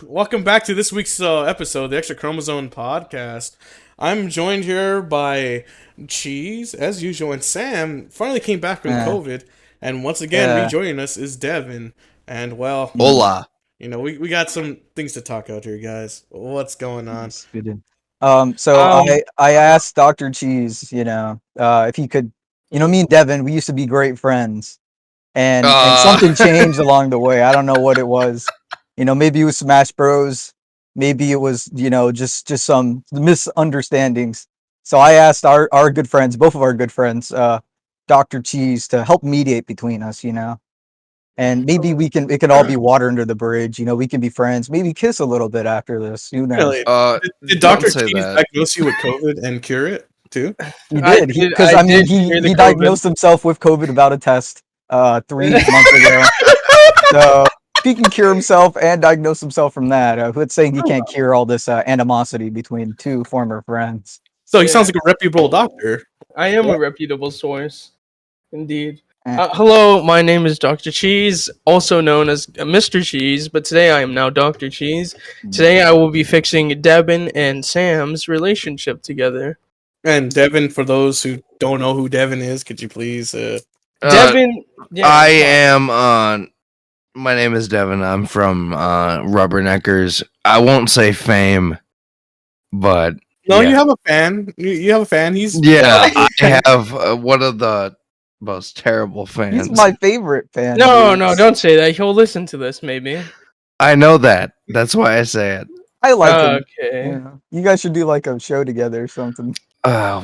Welcome back to this week's episode, the Extra Chromosome Podcast. I'm joined here by Cheese, as usual, and Sam finally came back from COVID, and once again rejoining us is Devin. And well, hola. You know, we got some things to talk out here, guys. What's going on? I asked Dr. Cheese, if he could, me and Devin, we used to be great friends, and something changed along the way. I don't know what it was. Maybe it was Smash Bros. Maybe it was, just some misunderstandings. So I asked our good friends, both of our good friends, Dr. Cheese, to help mediate between us, and maybe it can all be water under the bridge. We can be friends, maybe kiss a little bit after this. Who knows? Really? Did Dr. Cheese diagnose you with COVID and cure it too? He did. He diagnosed himself with COVID without a test 3 months ago. So he can cure himself and diagnose himself from that. Who's saying he can't cure all this animosity between two former friends? So he sounds like a reputable doctor. I am a reputable source, indeed. Hello, my name is Dr. Cheese, also known as Mr. Cheese, but today I am now Dr. Cheese. Today I will be fixing Devin and Sam's relationship together. And Devin, for those who don't know who Devin is, could you please... Devin... My name is Devin. I'm from Rubbernecker's. I won't say fame, but... No, you have a fan. You have a fan. I have one of the most terrible fans. He's my favorite fan. No, don't say that. He'll listen to this, maybe. I know that. That's why I say it. I like him. Okay. You guys should do like a show together or something.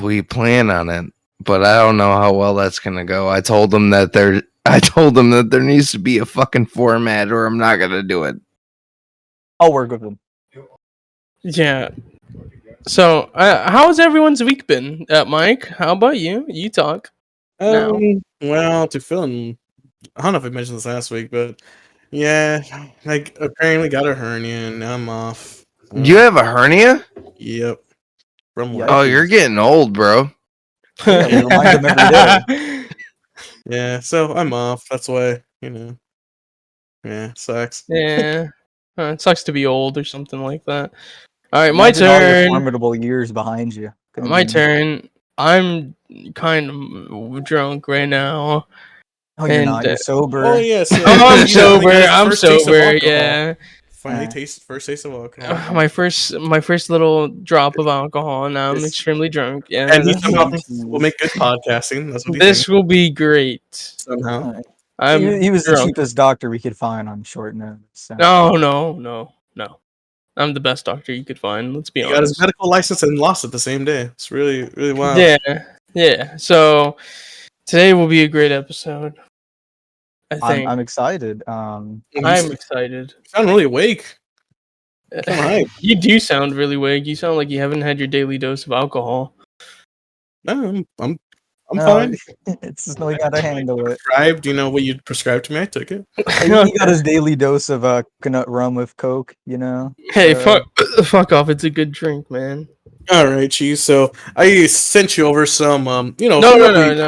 We plan on it, but I don't know how well that's gonna go. I told them that there needs to be a fucking format, or I'm not gonna do it. I'll work with them. Yeah. So, how's everyone's week been? Mike, how about you? You talk. Well, to film, I don't know if I mentioned this last week, but yeah, like apparently got a hernia and I'm off. You have a hernia? Yep. From work. Oh, you're getting old, bro. Yeah, so I'm off. That's why, yeah, sucks. Yeah, it sucks to be old or something like that. All right, my turn. Formidable years behind you. My turn. I'm kind of drunk right now. Oh, you're not. You're sober. Oh yes. Yeah. I'm sober. I'm sober. Yeah. Finally, first taste of alcohol. My first little drop of alcohol, and now I'm extremely drunk. Yeah. And we'll make good podcasting. That's what this will be great. Somehow. He was the cheapest doctor we could find on short notice. So. No. I'm the best doctor you could find. Let's be honest. He got his medical license and lost it the same day. It's really, really wild. Yeah. So today will be a great episode. I think. I'm excited. I'm excited. You sound really awake. You do sound really awake. You sound like you haven't had your daily dose of alcohol. No, I'm fine. It's just you gotta handle it. Prescribed, what you prescribed to me? I took it. He got his daily dose of coconut rum with Coke. Hey, fuck off! It's a good drink, man. All right, Cheese. So I sent you over some, No.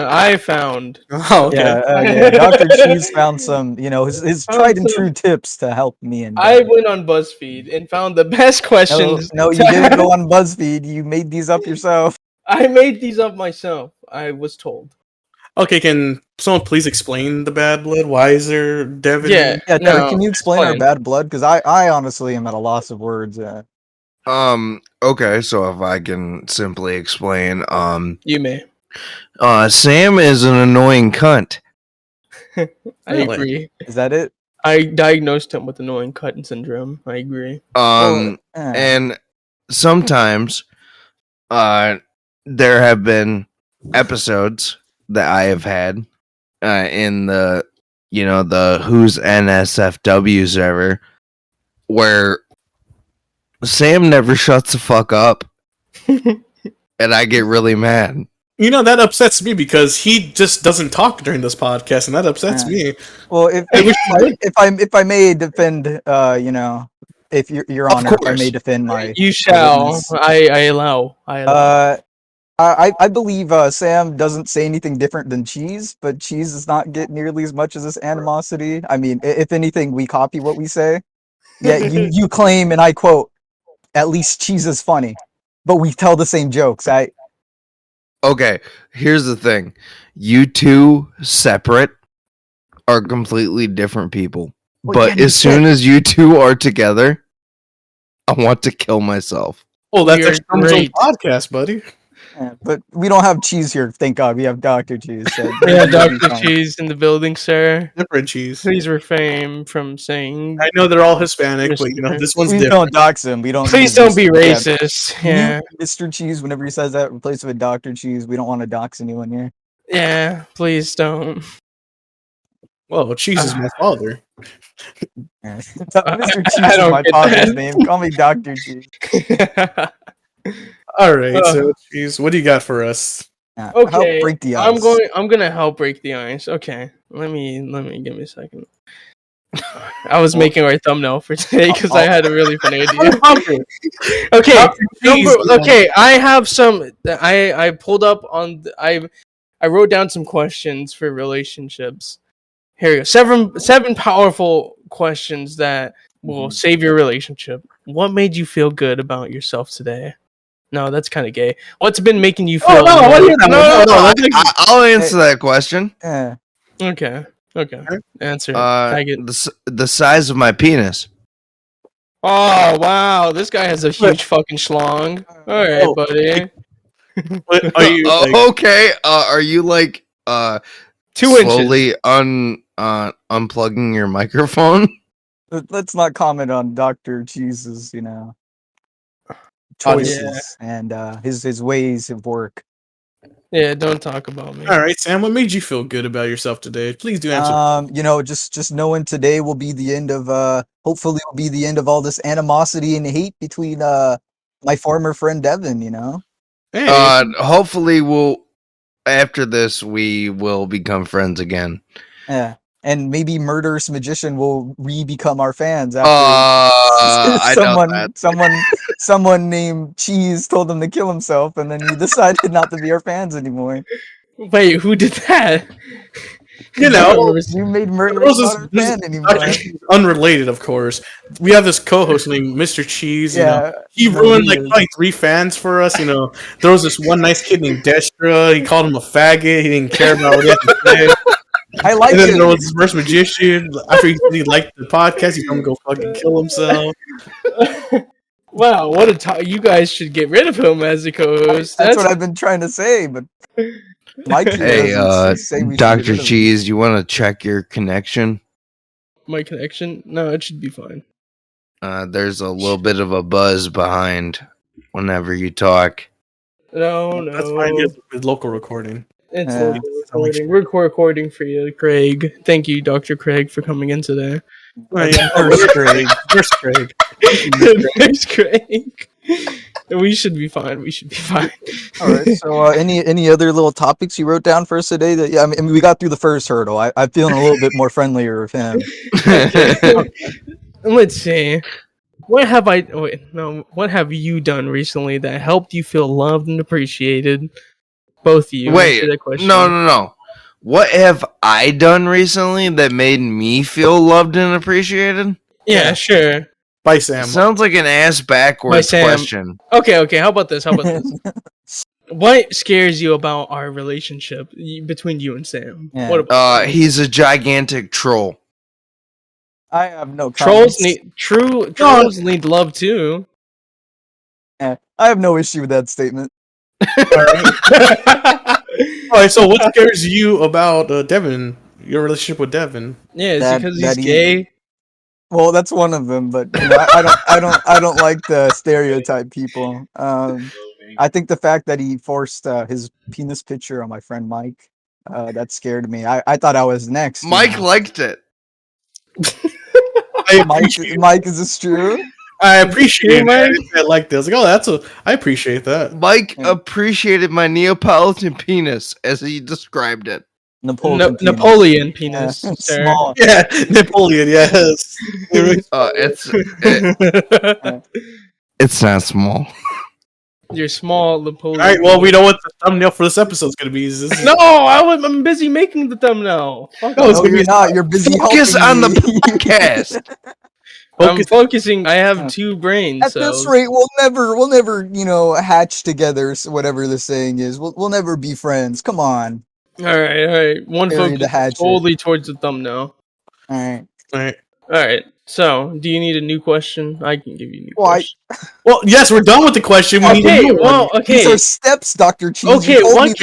I found. Oh, okay. Yeah. Dr. Cheese found some, his tried and true tips to help me. And I went on BuzzFeed and found the best questions. No, you didn't go on BuzzFeed. You made these up yourself. I made these up myself. I was told. Okay, can someone please explain the bad blood? Why is there Devin? Yeah. Devin, can you explain our bad blood? Because I honestly am at a loss of words. Okay, so if I can simply explain, you may. Sam is an annoying cunt. I agree. Is that it? I diagnosed him with annoying cunt syndrome. I agree. And sometimes, there have been episodes that I have had, in the Who's NSFWs ever, where Sam never shuts the fuck up, and I get really mad. That upsets me because he just doesn't talk during this podcast, and that upsets me. Well, if I may defend, if your honor, if I may defend my, you shall. I allow. I believe Sam doesn't say anything different than Cheese, but Cheese does not get nearly as much as this animosity. I mean, if anything, we copy what we say. Yet you claim, and I quote, "At least cheese is funny," but we tell the same jokes. Okay, here's the thing. You two separate are completely different people. Well, But yeah, as soon as you two are together, I want to kill myself. Oh, that's You're Extra Chromosome great. Podcast, buddy. Yeah, but we don't have cheese here, thank God. We have Dr. Cheese. So Yeah, we'll be Dr. fine. Cheese in the building, sir. Different cheese. Please refrain from saying. I know they're all Hispanic, but this one's Please different. don't dox him. We don't. Please need don't be yeah, racist. Yeah, Mr. Cheese, whenever he says that, replace it with Dr. Cheese. We don't want to dox anyone here. yeah. Please don't. Well, cheese is my father. Mr. Cheese I is don't my get father's that. name. Call me Dr. Cheese. All right, so cheese, what do you got for us? Help Okay, break the ice. I'm gonna help break the ice. Okay, let me give me a second. I was making our thumbnail for today because I had a really funny idea. Okay, okay. I have some. I pulled up on. I wrote down some questions for relationships. Here we go. Seven powerful questions that will save your relationship. What made you feel good about yourself today? No, that's kind of gay. What's been making you feel? I'll answer that question. Yeah. Okay. Answer. The size of my penis. Oh wow, this guy has a huge fucking schlong. All right, buddy. What, are you? Okay. Are you like 2 slowly inches. Unplugging your microphone? Let's not comment on Dr. Cheese's, choices and his ways of work. Yeah, don't talk about me. All right, Sam. What made you feel good about yourself today? Please do answer. Just knowing today will be the end of hopefully will be the end of all this animosity and hate between my former friend Devin, Hey. Hopefully after this we will become friends again. Yeah. And maybe Murderous Magician will become our fans after someone named Cheese told him to kill himself, and then he decided not to be our fans anymore. Wait, who did that? You made Murderous not our fan anymore. Unrelated, of course. We have this co-host named Mr. Cheese. He ruined probably 3 fans for us. There was this one nice kid named Destra. He called him a faggot. He didn't care about what he had to say. I like it. And then there was this first magician. After he liked the podcast, he told him to go fucking kill himself. Wow, what a you guys should get rid of him as a co-host. That's what I've been trying to say, but Mike. Hey, Dr. Cheese, you want to check your connection? My connection? No, it should be fine. There's a little bit of a buzz behind whenever you talk. No. That's fine. It's local recording. It's local recording. We're recording for you, Craig. Thank you, Dr. Craig, for coming in today. First Craig. Thanks, Craig. We should be fine. All right. So, any other little topics you wrote down for us today? We got through the first hurdle. I'm feeling a little bit more friendlier with him. Let's see. What have you done recently that helped you feel loved and appreciated? Both of you. Wait, no. What have I done recently that made me feel loved and appreciated? Yeah, sure. By Sam. Sounds like an ass backwards question. Okay. How about this? What scares you about our relationship between you and Sam? Yeah. What about he's a gigantic troll. I have no trolls comments. trolls need love too. I have no issue with that statement. All right, so what scares you about Devin? Your relationship with Devin? Yeah, is it because he's gay? Well, that's one of them, but I don't like the stereotype people. I think the fact that he forced his penis picture on my friend Mike, that scared me. I thought I was next. Mike liked it. Mike, is this true? I appreciate it. I like this. I appreciate that. Mike appreciated my Neapolitan penis as he described it. Napoleon penis. Small. Yeah, Napoleon. Yes. It's not small. You're small, Napoleon. All right. Well, we know what the thumbnail for this episode is going to be. No, I'm busy making the thumbnail. No, you're not. You're busy. Focus on the podcast. I'm focusing. I have two brains. At this rate, we'll never, hatch together. So whatever the saying is, we'll never be friends. Come on. All right. One Bury the focus hatchet. totally towards the thumbnail. All right. So, do you need a new question? I can give you a new question. Well, yes, we're done with the question. We need a new one. These are steps, Dr. Cheese.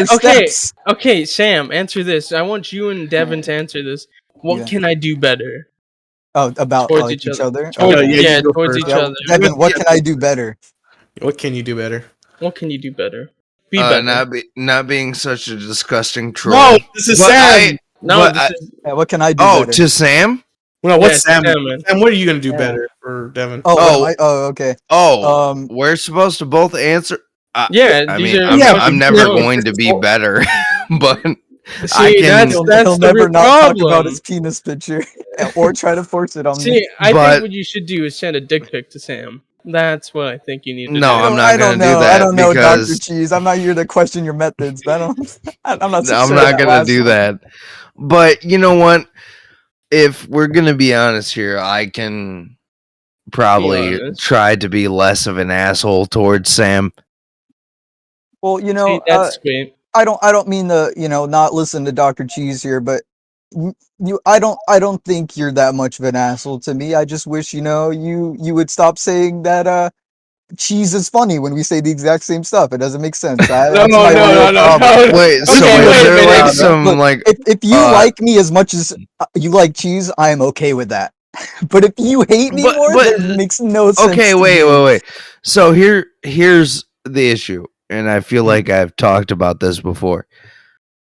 Steps. Okay, Sam, answer this. I want you and Devin to answer this. What can I do better? Oh, about towards each other? Towards each other. Devin, what can I do better? What can you do better? What can you do better? Be better. Not being such a disgusting troll. No, this is Sam. What can I do better? To Sam? No, what's Sam? Sam, what are you going to do better for Devin? Okay. We're supposed to both answer. I'm never going to be better, but he'll never not talk about his penis picture or try to force it on me. I think what you should do is send a dick pic to Sam. That's what I think you need to do. No, I'm not going to do that. I don't know, Dr. Cheese. I'm not here to question your methods. I'm not going to do that. But you know what? If we're going to be honest here, I can probably try to be less of an asshole towards Sam. Well, that's sweet. I don't mean to, not listen to Dr. Cheese here, but I don't think you're that much of an asshole to me. I just wish, you would stop saying that cheese is funny when we say the exact same stuff. It doesn't make sense. No. Wait, so is there like some like if you like me as much as you like cheese, I am okay with that. But if you hate me more, it makes no sense. Okay, wait. So here's the issue, and I feel like I've talked about this before.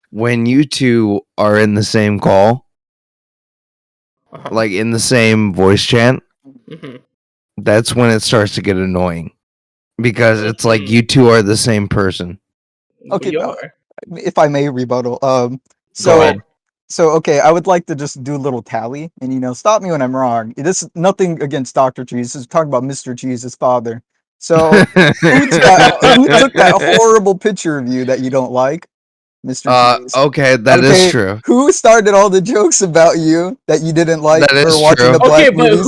When you two are in the same call, like in the same voice chat, that's when it starts to get annoying. Because it's like you two are the same person. Okay, if I may rebuttal. Okay, I would like to just do a little tally and stop me when I'm wrong. This is nothing against Dr. Cheese. This is talking about Mr. Cheese's father. So who took that horrible picture of you that you don't like? Mr. Cheese. Okay, that is true. Who started all the jokes about you that you didn't like for watching the black movies?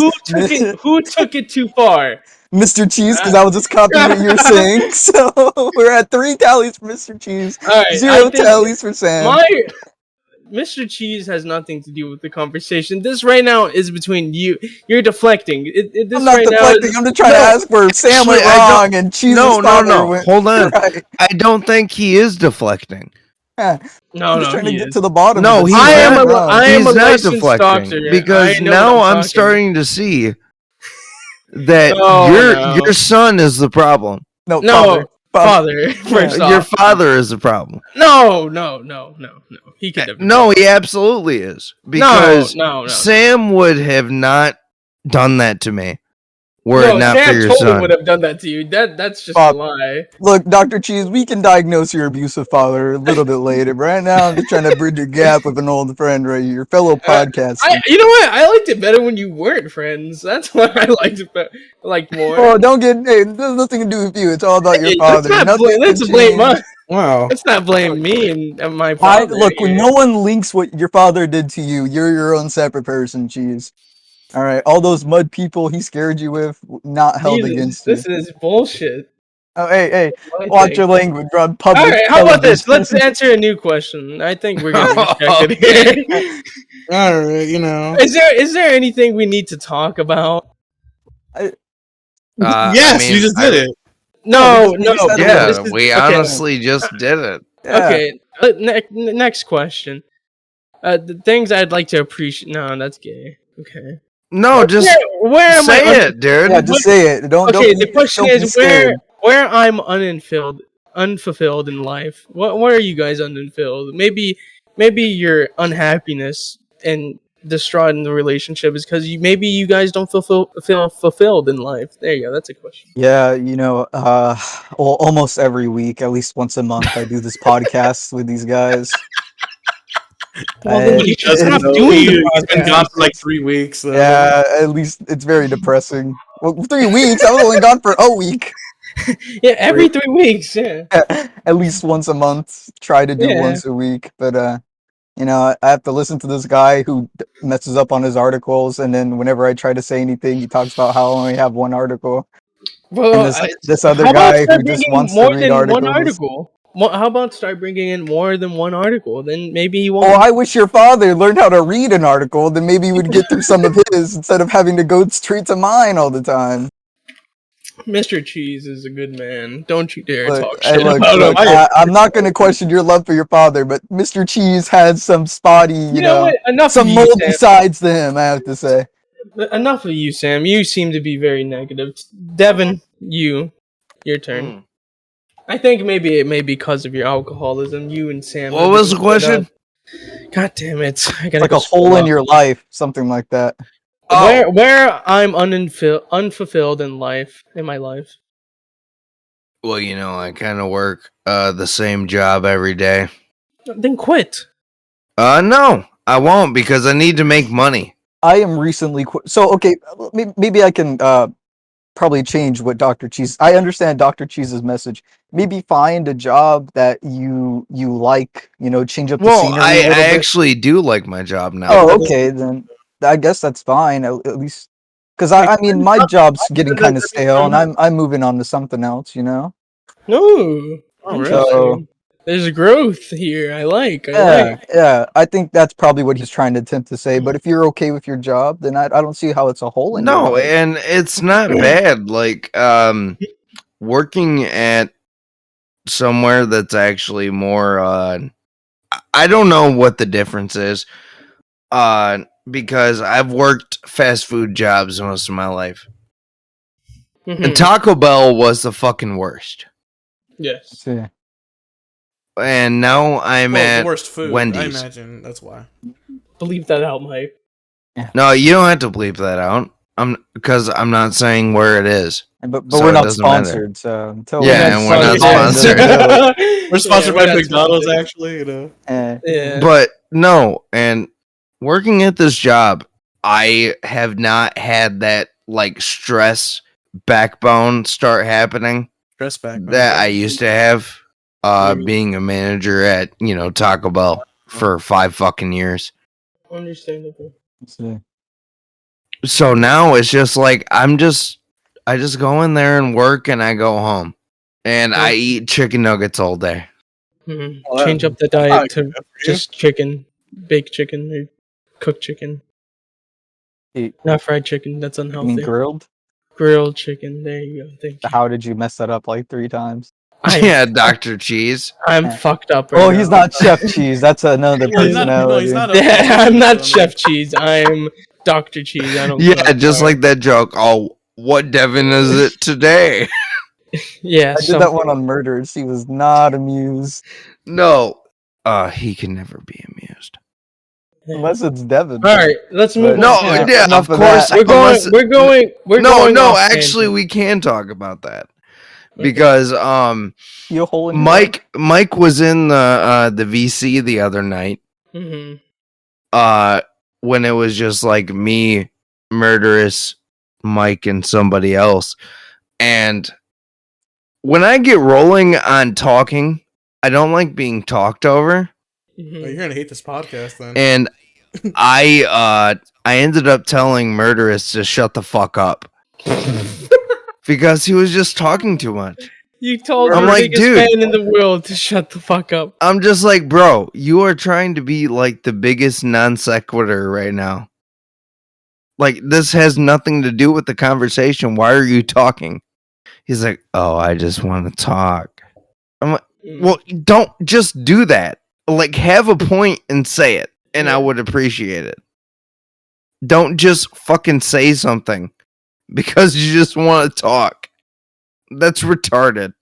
Who took it too far? Mr. Cheese, because I was just copying what you're saying. So we're at 3 tallies for Mr. Cheese, 0 tallies for Sam. Mr. Cheese has nothing to do with the conversation. This right now is between you. You're deflecting. I'm not deflecting. I'm just trying to ask for Sam went wrong and Cheese. No. Hold on. Right. I don't think he is deflecting. I'm just trying to get to the bottom. No, I am a licensed doctor because now I'm starting to see that your son is the problem. No, father. Your father is the problem. No. He could have. No, he absolutely is. Because Sam would have not done that to me. Were it not for your son. Sam totally would have done that to you. That's just a lie. Look, Dr. Cheese, we can diagnose your abusive father a little bit later. But right now, I'm just trying to bridge a gap with an old friend right here, your fellow podcaster. You know what? I liked it better when you weren't friends. That's why I liked it more. Oh, there's nothing to do with you. It's all about your father. Let's blame us. Wow. Let's not blame me and my father. Look, when no one links what your father did to you, you're your own separate person, Cheese. All right, all those mud people he scared you with, not held against you. This is bullshit. Oh, hey, watch your language on public. All right, how about this? Let's answer a new question. I think we're getting distracted here. All right, Is there anything we need to talk about? Yes, you just did it. No. Yeah, we honestly just did it. Yeah. Okay, next question. The things I'd like to appreciate. No, that's gay. Okay. No, just where am say I it, dude. Yeah, just say it. Don't. The question is where I'm unfulfilled in life. Where are you guys unfulfilled? Maybe your unhappiness and distraught in the relationship is because maybe you guys don't feel fulfilled in life. There you go. That's a question. Yeah, almost every week, at least once a month, I do this podcast with these guys. Well, you just stop doing it. It's been gone for like 3 weeks. So. Yeah, at least it's very depressing. Well, 3 weeks? I was only gone for a week. Yeah, every 3 weeks. Yeah. At least once a month. Try to do once a week, but I have to listen to this guy who messes up on his articles, and then whenever I try to say anything, he talks about how I only have one article. Well, And this other how about guy start who just bringing wants to more read than one articles. article? How about start bringing in more than one article? Then maybe he Oh, won't. I wish your father learned how to read an article. Then maybe you would get through some of his instead of having to go straight to mine all the time. Mr. Cheese is a good man. Don't you dare Look, talk shit look, about him. I'm not going to question your love for your father, but Mr. Cheese has some spotty, You know what? Enough some of you, moldy Sam. sides to him, I have to say. Enough of you, Sam. You seem to be very negative. Devin, your turn. I think maybe it may be because of your alcoholism. You and Sam. What was the question? God damn it! I gotta Like go a hole in up. your life, something like that. Where I'm unfulfilled in my life. Well, I kind of work the same job every day. Then quit. No, I won't because I need to make money. I am recently so okay. Maybe I can probably change what Dr. Cheese. I understand Dr. Cheese's message. Maybe find a job that you like. Change up the scenery I a little bit. actually do like my job now. Oh, okay, then I guess that's fine. At least, because I mean, my job's getting kind of stale, and I'm moving on to something else. No. Oh, really? So, there's growth here. I like. Yeah. I think that's probably what he's trying to attempt to say. But if you're okay with your job, then I don't see how it's a hole in your life. And it's not bad. Like working at somewhere that's actually more. I don't know what the difference is. Because I've worked fast food jobs most of my life. And Taco Bell was the fucking worst. Yes. Yeah. And now I'm at the worst food, Wendy's. I imagine that's why. Bleep that out, Mike. No, you don't have to bleep that out. Because I'm not saying where it is. But So we're it not doesn't matter. sponsored, so until Yeah, we're not sponsored. We're sponsored by McDonald's, actually. Yeah. But no, and working at this job, I have not had that like stress backbone start happening Stress backbone that I used to have. Being a manager at Taco Bell for 5 fucking years. Understandable. So now it's just like I just go in there and work and I go home and I eat chicken nuggets all day. Mm-hmm. Change up the diet to just chicken, baked chicken, or cooked chicken. Not fried chicken. That's unhealthy. You mean grilled? Grilled chicken. There you go. Thank you. How did you mess that up like 3 times? Dr. Cheese. I'm fucked up right now. He's not Chef Cheese. That's another personality. He's not I'm not Chef Cheese. I'm Dr. Cheese. I don't. Yeah, just like that joke. Oh, what Devin is it today? Yeah, I did that one on Murderers. He was not amused. No, he can never be amused. Unless it's Devin. All right, let's move. No, on. yeah, of course. We're going. No. Actually, we can talk about that because Mike was in the VC the other night. Mm-hmm. When it was just like me, Murderous, Mike, and somebody else, and when I get rolling on talking, I don't like being talked over. Mm-hmm. Well, you're gonna hate this podcast then. And I ended up telling Murderous to shut the fuck up because he was just talking too much. You told I'm the like, biggest dude, fan in the world to shut the fuck up. I'm just like, bro, you are trying to be like the biggest non sequitur right now. Like, this has nothing to do with the conversation. Why are you talking? He's like, oh, I just want to talk. I'm like, well, don't just do that. Like, have a point and say it, and I would appreciate it. Don't just fucking say something because you just want to talk. That's retarded.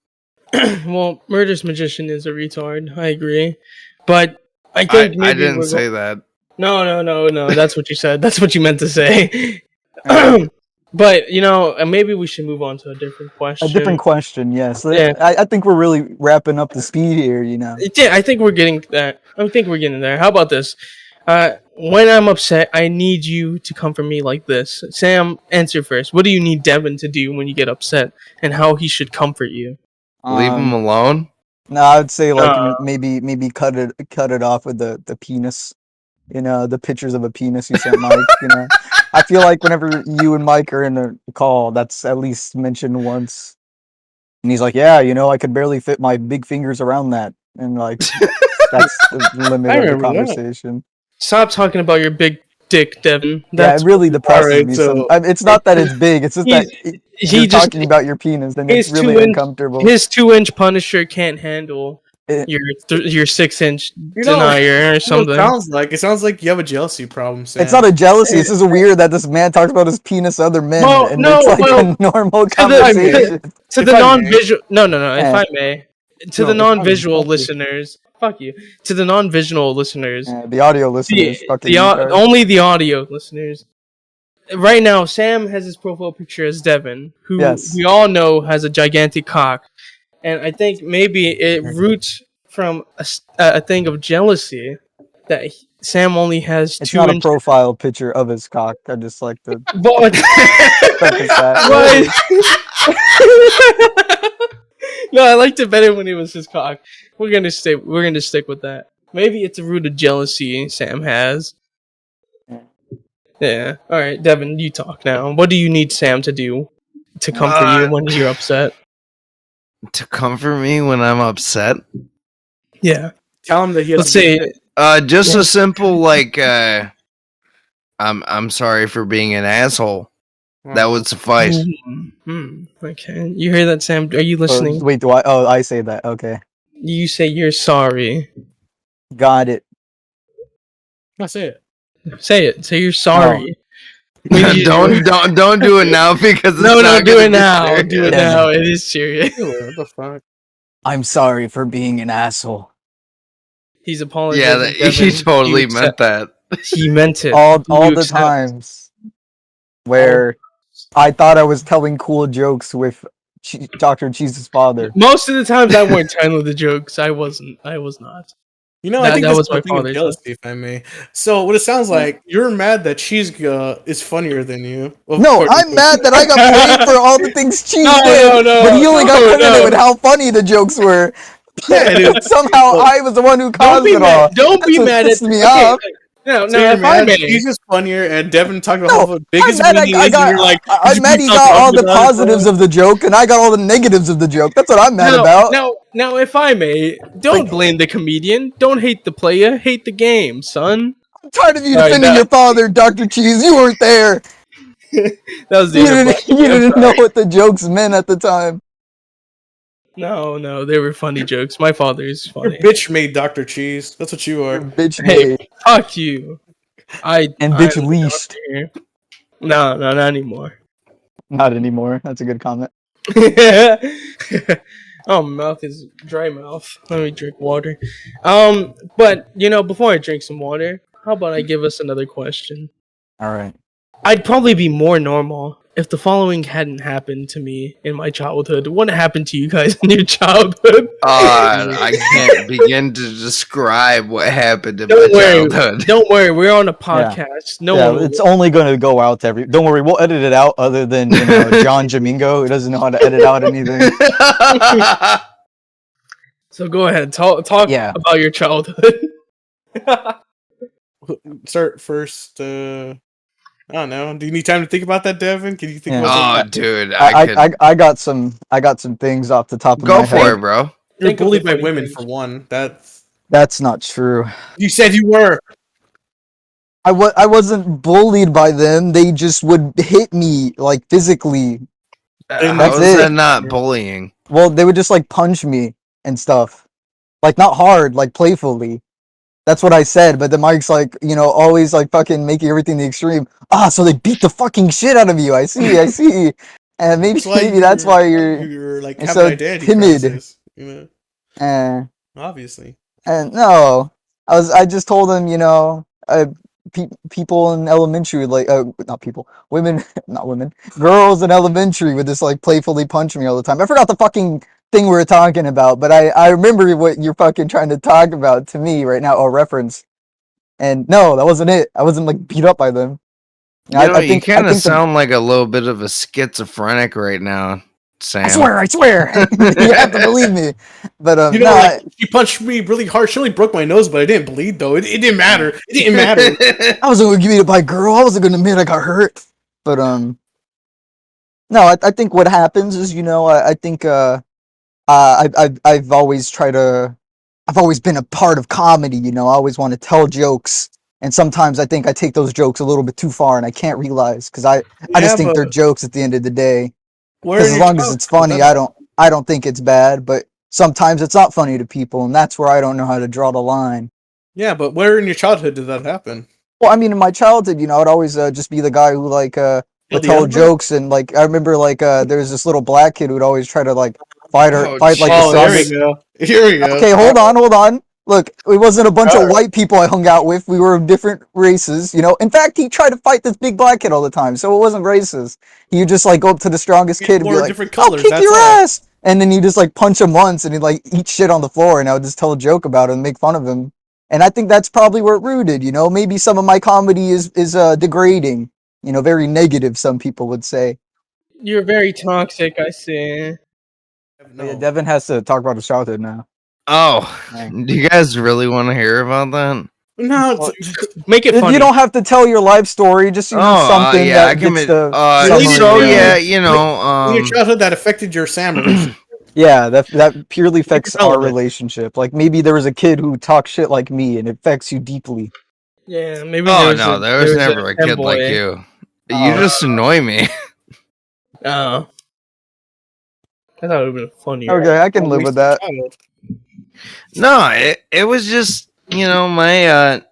Well, Murderous Magician is a retard. I agree. But I think I didn't say that. No. That's what you said. That's what you meant to say. But, maybe we should move on to a different question. A different question, yes. Yeah. I think we're really wrapping up the speed here, Yeah, I think we're getting there. How about this? When I'm upset, I need you to come for me like this. Sam, answer first. What do you need Devin to do when you get upset, and how he should comfort you? Leave him alone? No, I would say like maybe cut it off with the penis. You know, the pictures of a penis you sent Mike. You know, I feel like whenever you and Mike are in a call, that's at least mentioned once. And he's like, "Yeah, you know, I could barely fit my big fingers around that," and like that's the limit of the conversation. Stop talking about your big dick, Devin. It really depresses me. So it's not that it's big; it's just that you're talking about your penis, and it's really uncomfortable. His 2-inch Punisher can't handle your 6-inch denier or something. It sounds like you have a jealousy problem, Sam. It's not a jealousy. It's just weird that this man talks about his penis to other men, it's like a normal conversation. To the non-visual, no. If I may, to the non-visual listeners, fuck you. To the non-visual listeners, the audio listeners, only the audio listeners. Right now, Sam has his profile picture as Devin, who we all know has a gigantic cock. And I think maybe it roots from a thing of jealousy that Sam only has 2 inches. It's not a profile picture of his cock. I just like to. What? No, I liked it better when it was his cock. We're gonna stick with that. Maybe it's a root of jealousy Sam has. Yeah. All right, Devin, you talk now. What do you need Sam to do to comfort you when you're upset? To comfort me when I'm upset? Yeah. Tell him that he has. Let's say just a simple like I'm sorry for being an asshole. That would suffice. Okay. You hear that, Sam? Are you listening? Wait, do I? Oh, I say that. Okay. You say you're sorry. Got it. I say it. Say it. Say you're sorry. Don't do it now because no, do it now. Do it now. It is serious. What the fuck? I'm sorry for being an asshole. He's apologizing. Yeah, he totally meant that. He meant it. All the times where I thought I was telling cool jokes with Dr. Cheese's father. Most of the times I weren't telling the jokes. I wasn't. I was not. You know, I think that was my father's jealousy, if I may. So, what it sounds like, you're mad that Cheese is funnier than you. No, I'm mad that I got paid for all the things Cheese did, but he only got credited with how funny the jokes were. Yeah, somehow I was the one who caused it all. Don't be mad at me. No, if I may. He's just funnier, and Devin talked about how the biggest meaning is, and you're like, I'm mad he got all the positives of the joke, and I got all the negatives of the joke. That's what I'm mad about. Now, if I may, don't blame the comedian. Don't hate the player. Hate the game, son. I'm tired of you defending your father, Dr. Cheese. You weren't there. That was you didn't know what the jokes meant at the time. No, they were funny jokes. My father is funny. You're bitch made Dr. Cheese. That's what you are. Bitch made. Hey, fuck you. Bitch leashed. No, not anymore. Not anymore. That's a good comment. Oh, my mouth is dry mouth. Let me drink water. But before I drink some water, how about I give us another question? All right. I'd probably be more normal if the following hadn't happened to me in my childhood. What happened to you guys in your childhood? I can't begin to describe what happened in my childhood. Don't worry, we're on a podcast. It's only going to go out to Don't worry, we'll edit it out. Other than John Jamingo, who doesn't know how to edit out anything. So go ahead, talk about your childhood. Start first. I don't know. Do you need time to think about that, Devin? Can you think about that? Dude, I got some things off the top of my head. Go for it, bro. You're bullied by women for one. That's not true. You said you were. I wasn't bullied by them. They just would hit me like physically. That's it. Not bullying. Well, they would just like punch me and stuff, like not hard, like playfully. That's what I said, but the Mike's like, always like fucking making everything the extreme. So they beat the fucking shit out of you. I see. And maybe that's why you're like having so timid. Crisis, obviously. And no, I just told him, people in elementary, like not women, girls in elementary would just like playfully punch me all the time. I forgot the fucking thing we were talking about, but I remember what you're fucking trying to talk about to me right now, or reference. And no, that wasn't it. I wasn't like beat up by them. You kind of sound like a little bit of a schizophrenic right now. Sam. I swear. You have to believe me. But You know, she punched me really hard. She only broke my nose, but I didn't bleed though. It didn't matter. It didn't matter. I wasn't gonna give it by a girl. I wasn't gonna admit I got hurt. But no, I think what happens is, I think I've always I've always been a part of comedy. I always want to tell jokes, and sometimes I think I take those jokes a little bit too far, and I can't realize because I just think they're jokes at the end of the day. Because as long as it's funny, I don't think it's bad. But sometimes it's not funny to people, and that's where I don't know how to draw the line. Yeah, but where in your childhood did that happen? Well, I mean, in my childhood, I'd always just be the guy who would tell jokes, and I remember there was this little black kid who'd always try to fight the strongest. Here we go. Okay, hold on. Look, it wasn't a bunch of white people I hung out with. We were of different races, In fact, he tried to fight this big black kid all the time, so it wasn't racist. He would just go up to the strongest kid and be like, different colors, "I'll kick your ass!" And then you just punch him once, and he'd eat shit on the floor, and I would just tell a joke about it and make fun of him. And I think that's probably where it rooted, Maybe some of my comedy is degrading, very negative, some people would say. You're very toxic, I see. No. Yeah, Devin has to talk about his childhood now. Oh, do you guys really want to hear about that? No, make it funny. You don't have to tell your life story, just something that gets in your childhood that affected your Sam relationship. Yeah, that purely affects our relationship. Maybe there was a kid who talked shit like me, and it affects you deeply. Yeah, maybe. There was never a kid like you. You just annoy me. Oh. I thought it would have been funny. Okay, I can live with that. No, it was just, my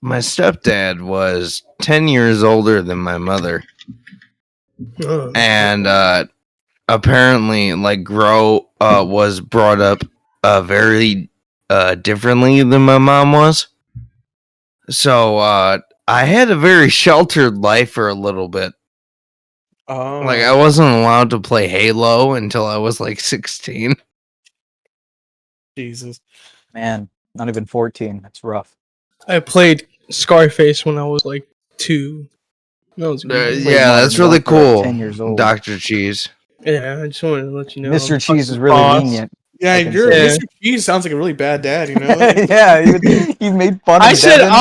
stepdad was 10 years older than my mother. And apparently was brought up very differently than my mom was. So I had a very sheltered life for a little bit. Oh. I wasn't allowed to play Halo until I was 16. Jesus. Man, not even 14. That's rough. I played Scarface when I was 2. That was good. That's really cool. 10 years old. Dr. Cheese. Yeah, I just wanted to let you know. Mr. Cheese is really lenient. Yeah, Mr. Cheese sounds like a really bad dad, Yeah, he made fun of I said Devin.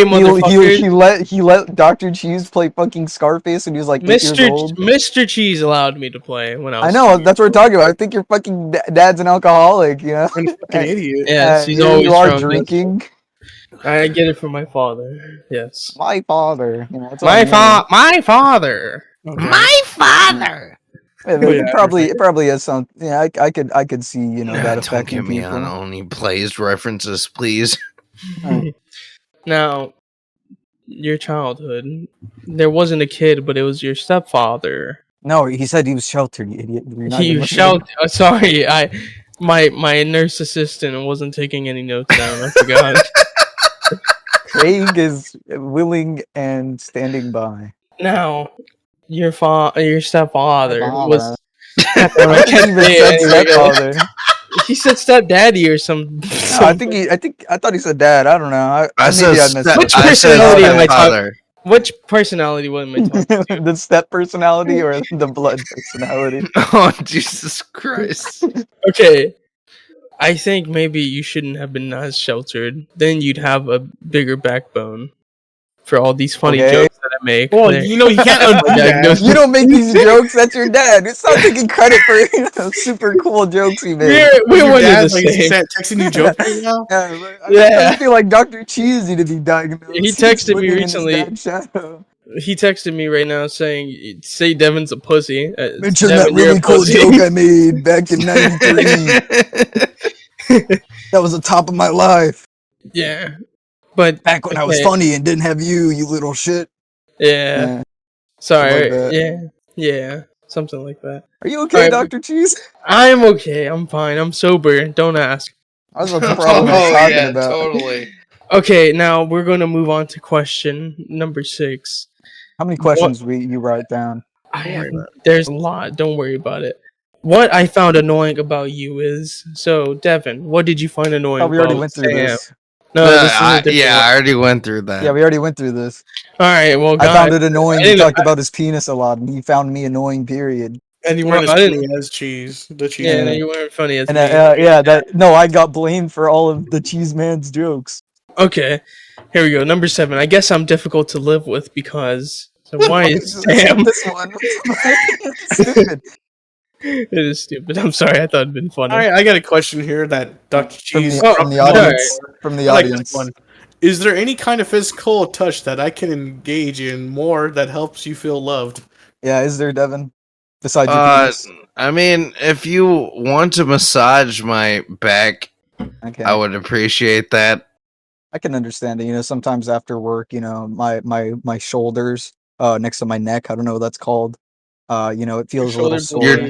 motherfucker. He let Dr. Cheese play fucking Scarface when he was 8 years old. Mr. Cheese allowed me to play when I was. I know, that's what we're talking about. I think your fucking dad's an alcoholic, I'm a fucking idiot. Yeah, you are drinking. I get it from my father. Yes. My father. My father. Okay. My father. It probably has some. Yeah, I could see that affecting Don't get me people. on only plays references, please. Now, your childhood, there wasn't a kid, but it was your stepfather. No, he said he was sheltered. You idiot. You sheltered. Sorry, my nurse assistant wasn't taking any notes down. I forgot. Craig is willing and standing by. Now, your stepfather was. I can't even say stepfather. He said stepdaddy or some. I thought he said dad. I don't know. Which personality am I talking? Which personality was I talking to? The step personality or the blood personality? Oh, Jesus Christ. Okay. I think maybe you shouldn't have been as sheltered. Then you'd have a bigger backbone for all these funny jokes that I make. Well, you can't undo that. You don't make these jokes. That's your dad. It's not taking credit for super cool jokes he made. We were the same. Texting you jokes right now. I feel like Dr. Cheesy to be diagnosed. He texted me recently. He texted me right now saying, "Say Devin's a pussy." Mention that really cool joke I made back in '93. That was the top of my life. Yeah, but back when I was funny and didn't have you little shit. Yeah. Sorry. Like yeah, something like that. Are you okay, Dr. Cheese? I'm okay. I'm fine. I'm sober. Don't ask. I was about talking about. Totally. Okay, now we're going to move on to question number 6. How many questions you write down? There's a lot. Don't worry about it. What I found annoying about you is... So, Devin, what did you find annoying about we already went through this. No, I already went through that. Yeah, we already went through this. Alright, well, I found it annoying. He talked about his penis a lot, and he found me annoying, period. And you weren't Well, as funny as Cheese. The Cheese. Yeah, Man. you weren't funny as And me. no, I got blamed for all of the Cheese Man's jokes. Okay, here we go. Number 7. I guess I'm difficult to live with because. So why is Sam? This one? It's stupid. It is stupid. I'm sorry. I thought it'd been funny. All right, I got a question here that Dr. Cheese From the audience. From the I like this audience. one. Is there any kind of physical touch that I can engage in more that helps you feel loved? Yeah, is there, Devin? Besides your penis? I mean, if you want to massage my back, Okay. I would appreciate that. I can understand it. You know, sometimes after work, you know, my shoulders, next to my neck, I don't know what that's called. You know, it feels a little sore.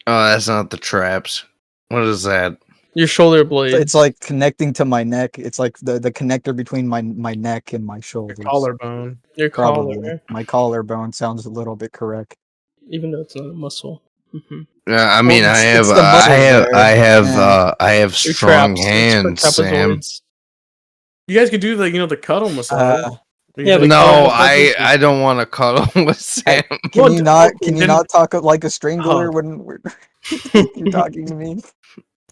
Oh, that's not the traps. What is that? Your shoulder blade. It's like connecting to my neck. It's like the connector between my neck and my shoulders. Your collarbone. Your Probably. collar. My collarbone sounds a little bit correct. Even though it's not a muscle. Mm-hmm. I mean, Well, I it's have, the muscles there. I have Your strong traps. hands, It's for Sam. trapezoids. You guys could do the cuddle massage. yeah, the No, cuddle I don't want to cuddle with Sam. Can you not then- talk like a strangler Oh. when you're talking to me?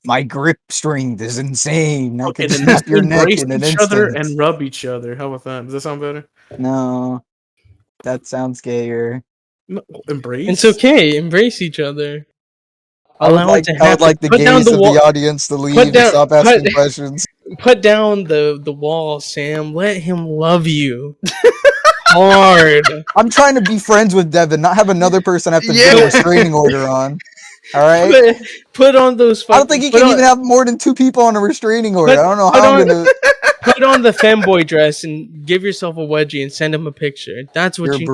My grip strength is insane. I Okay, can then snap your neck embrace in an each other instant. and rub each other. How about that? Does that sound better? No, that sounds gayer. No, embrace. It's okay. Embrace each other. I would Allow it to I would happen. like the Put down gaze the of wall. the audience to leave Put and down- stop asking questions. Put down the wall, Sam. Let him love you. Hard. I'm trying to be friends with Devin, not have another person have to Yeah. get a restraining order on. All right. Put on those. I don't think you can even have more than 2 people on a restraining order. Put- I don't know put how I'm on- gonna. Put on the femboy dress and give yourself a wedgie and send him a picture. That's what You're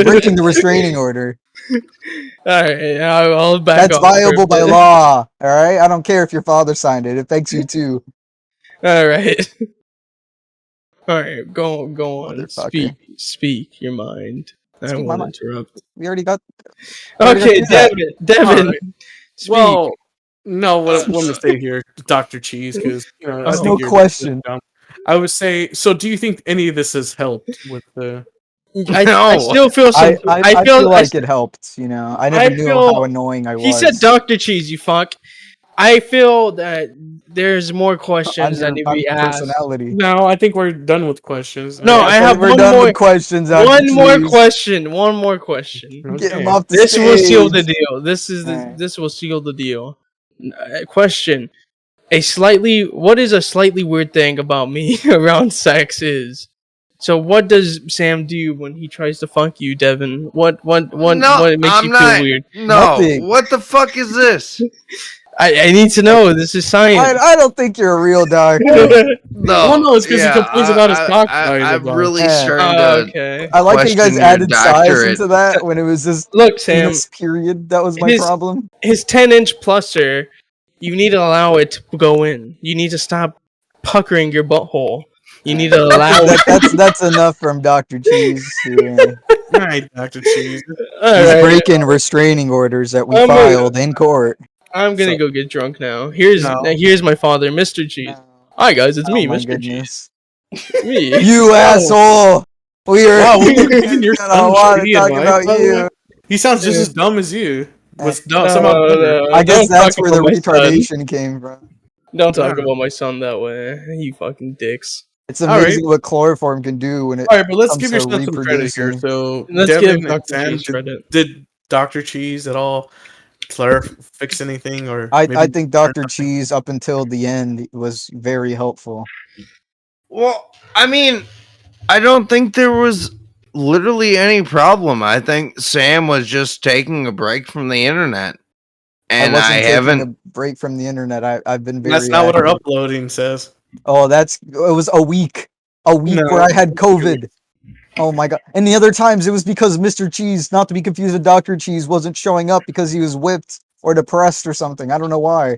breaking the restraining order. All right, I'll back That's off for a viable by bit. law. All right. I don't care if your father signed it. It affects you too. All right. All right, go on. Motherfucker. Speak your mind. I Speak my won't mind. interrupt. We already got. Okay, do that. Devin. Alright. Speak. Well, no, what I'm gonna say here, Dr. Cheese, because I There's think no you're question. dumb. I would say. So, do you think any of this has helped with the? I No. still feel some. I feel like it helped. You know, I never knew feel- how annoying I was. He said Dr. Cheese, you fuck. I feel that there's more questions that need to be asked. Personality. No, I think we're done with questions. No, I have we're one done more. with questions. One more Cheese. question. One more question. Get him Okay. off the This will seal the stage. deal. Alright. This will seal the deal. Question: what is a slightly weird thing about me around sex is? So what does Sam do when he tries to fuck you, Devin? What makes I'm you not- feel weird? No, Nothing. what the fuck is this? I need to know. This is science. I don't think you're a real doctor. No, Well, no, it's 'cause he complains about his cock size I'm about- really Yeah. starting to. Okay. I like how you guys Question your added size doctorate. into that when it was just Look, Sam. penis period. That was my His- problem. His 10-inch pluser. You need to allow it to go in. You need to stop puckering your butthole. You need to allow it. That's enough from Dr. Cheese. Yeah. All right, Dr. Cheese. He's Alright, breaking restraining orders that we I'm gonna- filed in court. I'm gonna So- go get drunk now. Here's No. here's my father, Mr. Cheese. Hi guys, it's me, Oh my Mr. goodness. Cheese. Me. You asshole! We are Wow, we're giving your I son want to shitty talk advice, about by the you. way? He sounds just as dumb as you. With No, somehow better. no, I guess don't that's talk where the about my son. retardation came from. Don't talk Yeah. about my son that way. You fucking dicks. It's All right. amazing what chloroform can do when it. All right, but let's comes give to yourself some credit here. reproducing. So, Let's Devin give and Dr. Sam, Cheese credit. did Dr. Cheese at all fix anything? Or I maybe- think Dr. Cheese up until the end was very helpful. Well, I mean, I don't think there was literally any problem. I think Sam was just taking a break from the internet, and wasn't I taking haven't. a break from the internet. I've been very. That's not what our active. uploading says. Oh, it was a week No. where I had COVID. Oh my god! And the other times it was because Mr. Cheese, not to be confused with Dr. Cheese, wasn't showing up because he was whipped or depressed or something. I don't know why.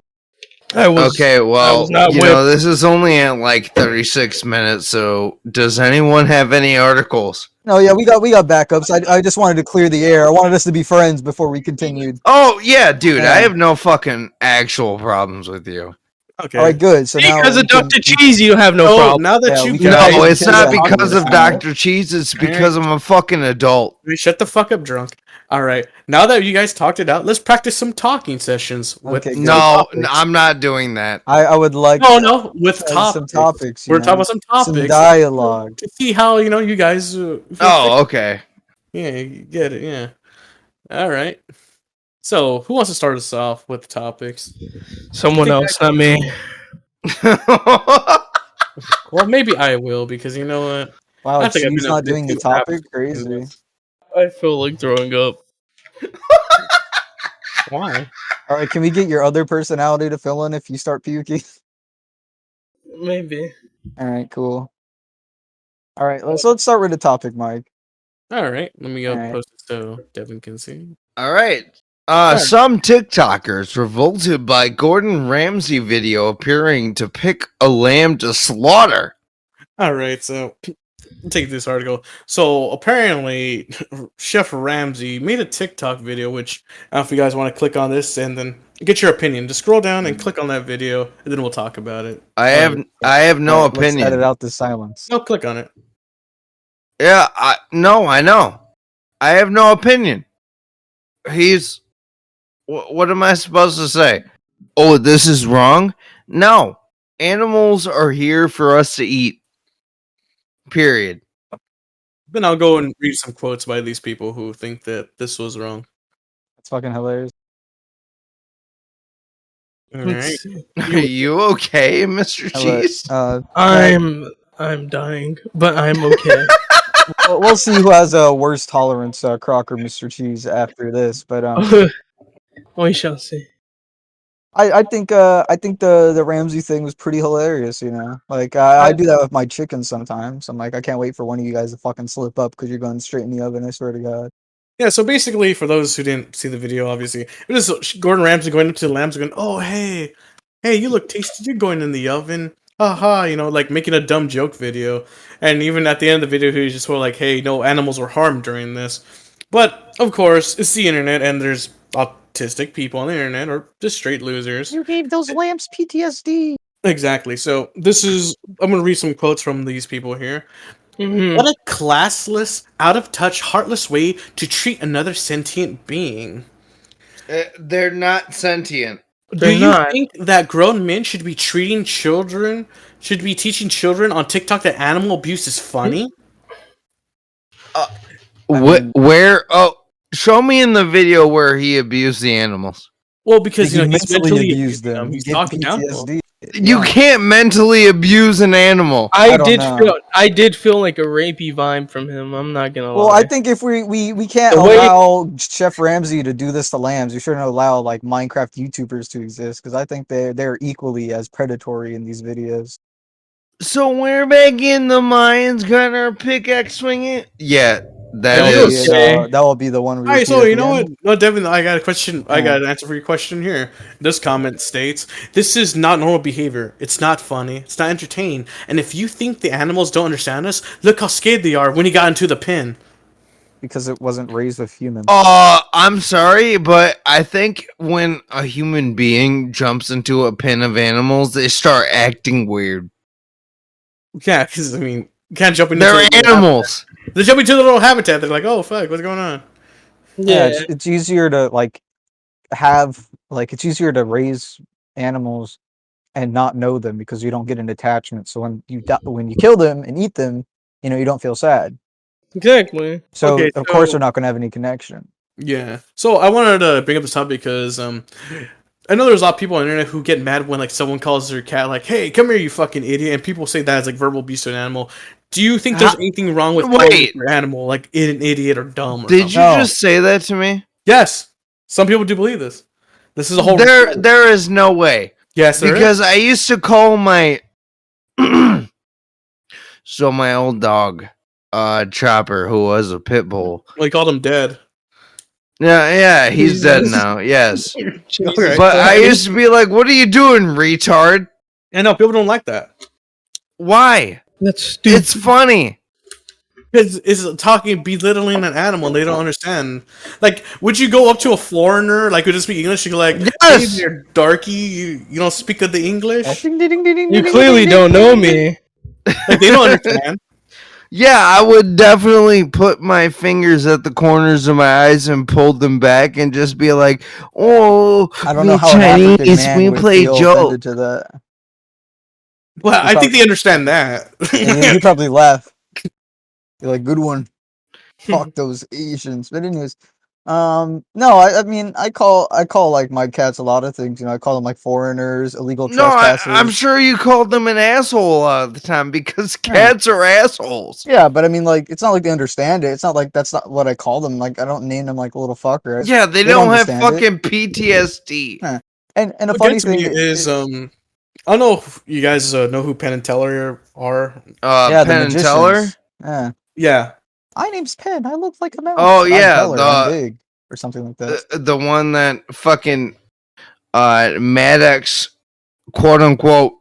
I was Okay, well, was not you know, this is only at like 36 minutes, so does anyone have any articles? No, yeah, we got backups. I just wanted to clear the air. I wanted us to be friends before we continued. Oh, yeah, dude, Yeah. I have no fucking actual problems with you. Okay. All right, good. So now Because of we can- Dr. Cheese, you have no problem. Now that Yeah, you we can- guys, No, it's can not talk because this of now. Dr. Cheese. It's because I'm a fucking adult. shut the fuck up, drunk. All right. Now that you guys talked it out, let's practice some talking sessions with Okay, good. No, topics. I'm not doing that. I would like No, with some topics. We're talking about some some topics. dialogue. To see how you guys. Oh, okay. Yeah, you get it. Yeah. All right. So, who wants to start us off with topics? Someone else, not me. Well, maybe I will because you know what? Wow, I think I've she's been not up to doing the 2 topic. episodes. Crazy. I feel like throwing up. Why? All right, can we get your other personality to fill in if you start puking? Maybe. All right, cool. All right, let's start with the topic, Mike. All right. Let me go All right. post it so Devin can see. All right. Some TikTokers revolted by Gordon Ramsay video appearing to pick a lamb to slaughter. All right. So, I'll take this article. So, apparently, Chef Ramsay made a TikTok video, which I don't know if you guys want to click on this and then get your opinion. Just scroll down and click on that video, and then we'll talk about it. I have no All right, let's opinion. edit out the silence. No, click on it. Yeah, I know. I have no opinion. What am I supposed to say? Oh, this is wrong? No. Animals are here for us to eat. Period. Then I'll go and read some quotes by these people who think that this was wrong. That's fucking hilarious. All Let's right. see. Are you okay, Mr. Cheese? I'm dying, but I'm okay. We'll see who has a worse tolerance, Croc or Mr. Cheese, after this. But We shall see. I think the Ramsey thing was pretty hilarious. Like I do that with my chicken sometimes. I'm like, I can't wait for one of you guys to fucking slip up because you're going straight in the oven. I swear to God. Yeah, so basically, for those who didn't see the video, obviously, it was Gordon Ramsay going up to the lambs and going, "Oh, hey, you look tasty. You're going in the oven." Haha, like making a dumb joke video. And even at the end of the video, he was just sort of like, "Hey, no animals were harmed during this." But, of course, it's the internet, and there's autistic people on the internet, or just straight losers. You gave those lamps PTSD. Exactly. So, I'm going to read some quotes from these people here. Mhm. What a classless, out-of-touch, heartless way to treat another sentient being. They're not sentient. Do you think that grown men should be teaching children on TikTok that animal abuse is funny? Where? Oh, show me in the video where he abused the animals. Well, because He he's mentally abused them. He's Get talking down to them. PTSD. You can't mentally abuse an animal. I don't know. I did feel like a rapey vibe from him. I'm not gonna lie. Well, I think if we can't allow Chef Ramsay to do this to lambs, we shouldn't allow like Minecraft YouTubers to exist because I think they're equally as predatory in these videos. So we're back in the mines, gonna pickaxe swinging. Yeah, that That'll is. be that will be the one. All right, so you know what? No, Devin, I got a question. I got an answer for your question here. This comment states, "This is not normal behavior. It's not funny. It's not entertaining. And if you think the animals don't understand us, look how scared they are when he got into the pen." Because it wasn't raised with humans. I'm sorry, but I think when a human being jumps into a pen of animals, they start acting weird. Yeah, because you can't jump into. They're animals. They jump into the little habitat. They're like, "Oh fuck, what's going on?" Yeah, it's easier to it's easier to raise animals and not know them because you don't get an attachment. So when you kill them and eat them, you don't feel sad. Exactly. So of course they're not going to have any connection. Yeah. So I wanted to bring up this topic because I know there's a lot of people on the internet who get mad when someone calls their cat "Hey, come here, you fucking idiot," and people say that as verbal abuse to an animal. Do you think there's anything wrong with calling your animal an idiot or dumb? Did you just say that to me? Yes. Some people do believe this. This is a whole. There is no way. Yes, because I used to call my my old dog, Chopper, who was a pit bull. Well, you called him dead. Yeah, he's dead now. Yes, Okay. but I used to be like, "What are you doing, retard?" And no, people don't like that. Why? That's stupid. It's funny. is talking belittling an animal and they don't understand. Like, would you go up to a foreigner like who doesn't speak English? You go like, "Hey, you're darky. You don't speak of the English." You clearly don't know me. Like they don't understand. Yeah, I would definitely put my fingers at the corners of my eyes and pull them back and just be like, "Oh, I don't we know how an African Chinese, man we would play feel joke." offended to that. Well, I think they understand that. And you probably laugh. You're like, good one. Fuck those Asians. But anyways, no, I mean, I call like my cats a lot of things. You know, I call them like foreigners, illegal No, trespassers. I'm sure you called them an asshole a lot of the time because cats are assholes. Yeah, but I mean, like, it's not like they understand it. It's not like that's not what I call them. Like, I don't name them like a little fucker. Yeah, they don't have fucking PTSD. Huh. And a funny thing is, I don't know if you guys know who Penn and Teller are. Yeah, Penn and Teller? Yeah. Yeah. My name's Penn. I look like a mouse. Oh, I'm yeah, Teller. I'm big. Or something like that. The one that fucking Maddox, quote unquote,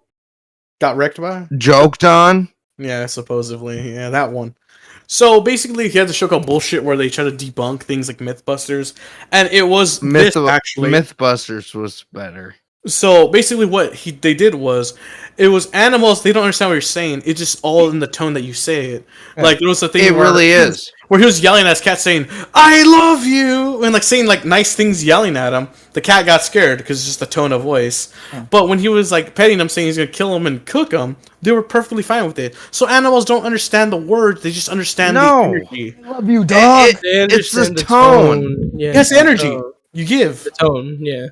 got wrecked by? Joked on? Yeah, supposedly. Yeah, that one. So basically, he had the show called Bullshit where they try to debunk things like Mythbusters. And it was actually. Mythbusters was better. So basically, what they did was, it was animals. They don't understand what you're saying. It's just all in the tone that you say it. Yeah. Like there was a thing. It really is. Where he was yelling at his cat, saying "I love you" and like saying like nice things, yelling at him. The cat got scared because it's just the tone of voice. Yeah. But when he was like petting him, saying he's gonna kill him and cook him, they were perfectly fine with it. So animals don't understand the words; they just understand the energy. I love you, dog. It's the tone. Yeah, it's the energy you give. The tone, yeah.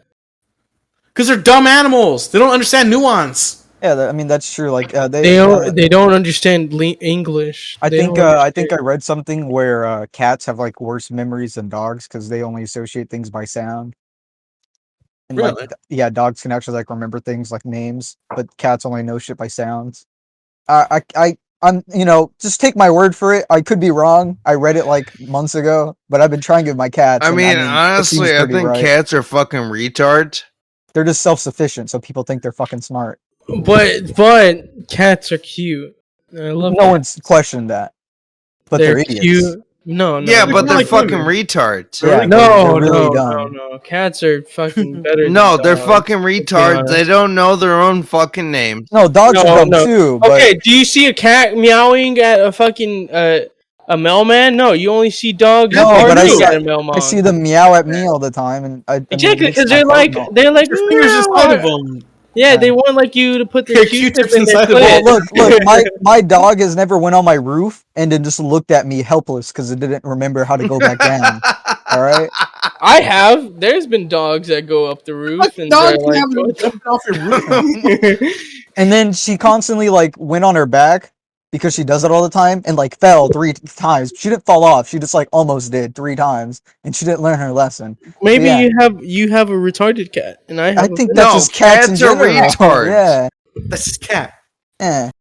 Because they're dumb animals. They don't understand nuance. Yeah, I mean that's true. Like they don't understand English. I think I read something where cats have like worse memories than dogs because they only associate things by sound. And really? Like, yeah, dogs can actually like remember things like names, but cats only know shit by sounds. I'm just take my word for it. I could be wrong. I read it like months ago, but I've been trying to give my cats. I mean honestly, I think cats are fucking retards. They're just self-sufficient, so people think they're fucking smart. But cats are cute. I love no one's questioned that. But they're idiots. Cute. No. Yeah, but they're fucking retards. Yeah, no. Cats are fucking better. No, they're fucking retards. They don't know their own fucking names. No, dogs are dumb too. But... Okay, do you see a cat meowing at a fucking a mailman? No, you only see dogs. No, but I see them meow at me all the time, and exactly because they're like your fingers inside of them. Yeah, they want like you to put their Q-tips inside of them. Look, my dog has never went on my roof and then just looked at me helpless because it didn't remember how to go back down. All right, I have. There's been dogs that go up the roof and dogs like, jumped off your roof. And then she constantly like went on her back. Because she does it all the time and like fell 3 times. She didn't fall off. She just like almost did 3 times, and she didn't learn her lesson. Maybe you have a retarded cat, and I think that's just cats are retards. Yeah, that's just cat. Yeah,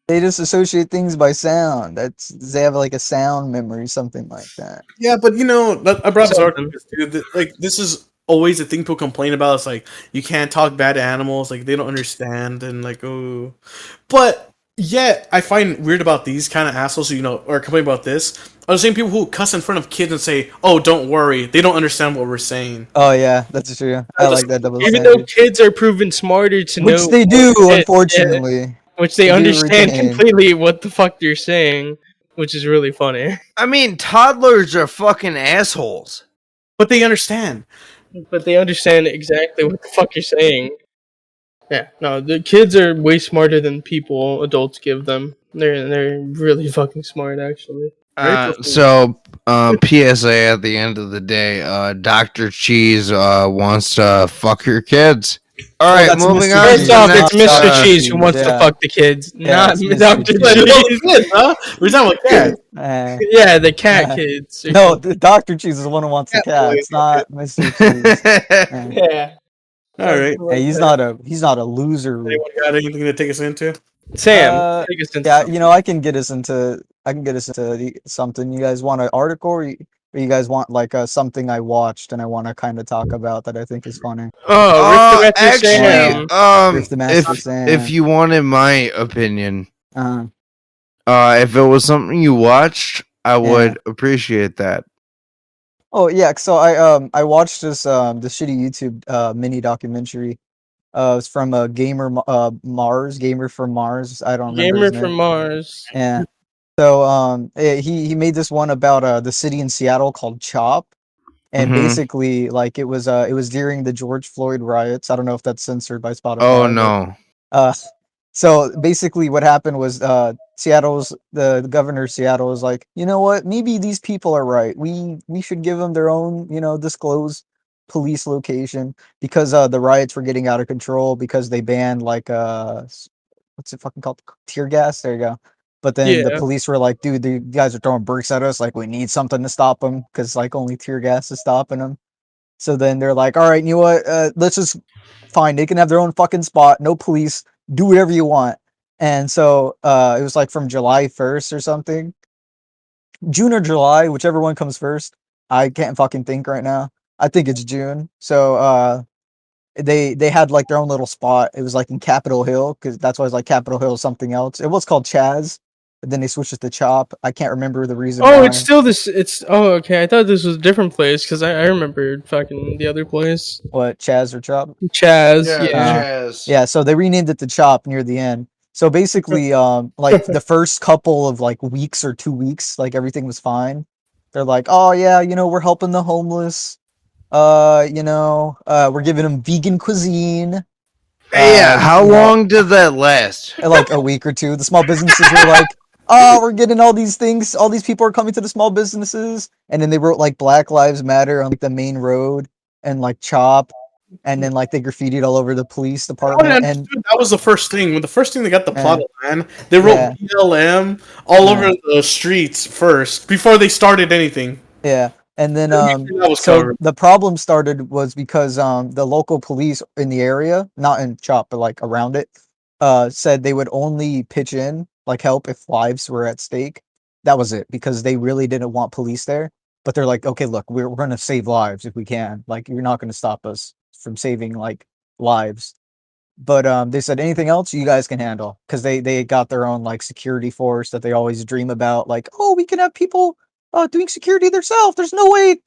they just associate things by sound. They have like a sound memory, something like that. Yeah, but I brought this argument, dude. Like this is always a thing people complain about. It's like you can't talk bad to animals. Like they don't understand, and like but. Yeah, I find weird about these kind of assholes who, are complaining about this, are the same people who cuss in front of kids and say, "Oh, don't worry." They don't understand what we're saying. Oh, yeah, that's true. I like that double standard. Even though kids are proven smarter to know. Which they do, unfortunately. Yeah, which they understand completely what the fuck you're saying, which is really funny. I mean, toddlers are fucking assholes. But they understand. But they understand exactly what the fuck you're saying. Yeah, no, the kids are way smarter than adults give them. They're really fucking smart, actually. So, PSA at the end of the day, Dr. Cheese wants to fuck your kids. All right, moving on. First off, it's Mr. Cheese who wants to fuck the kids, not Dr. Cheese. We're talking about cats. Yeah, the cat kids. No, the Dr. Cheese is the one who wants the cat. It's not Mr. Cheese. Yeah. All right. Hey, he's not a loser. Anyone got anything to take us into? Sam, take us into something. I can get us into something. You guys want an article, or you guys want like something I watched and I want to kind of talk about that I think is funny? Oh, if you wanted my opinion, If it was something you watched, I would appreciate that. Oh yeah, so I watched this shitty YouTube mini documentary. It's from a gamer from Mars. I don't remember his Gamer from name. Mars. Yeah. So he made this one about the city in Seattle called Chop, and basically like it was during the George Floyd riots. I don't know if that's censored by Spotify. Oh no. So basically what happened was the governor of Seattle was like, you know what, maybe these people are right. We should give them their own, disclosed police location, because the riots were getting out of control because they banned like what's it fucking called, tear gas. There you go. But then the Yeah. police were like, dude, the guys are throwing bricks at us, like we need something to stop them, because like only tear gas is stopping them. So then they're like, all right, you know what, let's just fine, they can have their own fucking spot, no police, do whatever you want. And so it was like from July 1st or something, June or July, whichever one comes first. I can't fucking think right now. I think it's June. So they had like their own little spot. It was like in Capitol Hill, because that's why it's like Capitol Hill is something else. It was called Chaz, but then they switched it to Chop. I can't remember the reason Oh, why. it's still this. It's okay. I thought this was a different place because I remembered fucking the other place. What, Chaz or Chop? Chaz. Yeah, Yeah. Chaz. Yeah, so they renamed it to Chop near the end. So basically, like the first couple of like weeks or 2 weeks, like everything was fine. They're like, oh yeah, we're helping the homeless. We're giving them vegan cuisine. Yeah, how long did that last? Like a week or two. The small businesses were like, oh, we're getting all these things. All these people are coming to the small businesses. And then they wrote like Black Lives Matter on like the main road and like Chop. And then like they graffitied all over the police department. And that was the first thing. When the first thing they got the plot of land, they wrote BLM all over the streets first before they started anything. Yeah. And then so covered. The problem started was because the local police in the area, not in Chop, but like around it, said they would only pitch in, like help if lives were at stake. That was it, because they really didn't want police there. But they're like, okay, look, we're going to save lives if we can. Like, you're not going to stop us from saving like lives. But they said anything else you guys can handle, because they got their own like security force that they always dream about. Like, oh, we can have people doing security themselves. There's no way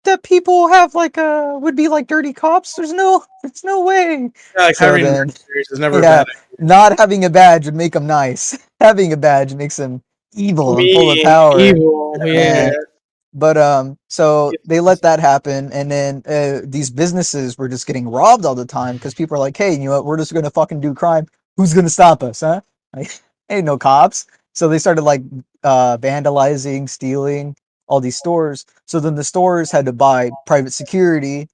that people have like would be like dirty cops. There's no way. Yeah, like So having then, is never a bad idea. not having a badge would make them nice. Having a badge makes them evil and full of Mean, power. evil, yeah. But so they let that happen, and then these businesses were just getting robbed all the time, because people are like, hey, you know what, we're just gonna fucking do crime. Who's gonna stop us, huh? Like, ain't no cops. So they started like vandalizing, stealing all these stores. So then the stores had to buy private security,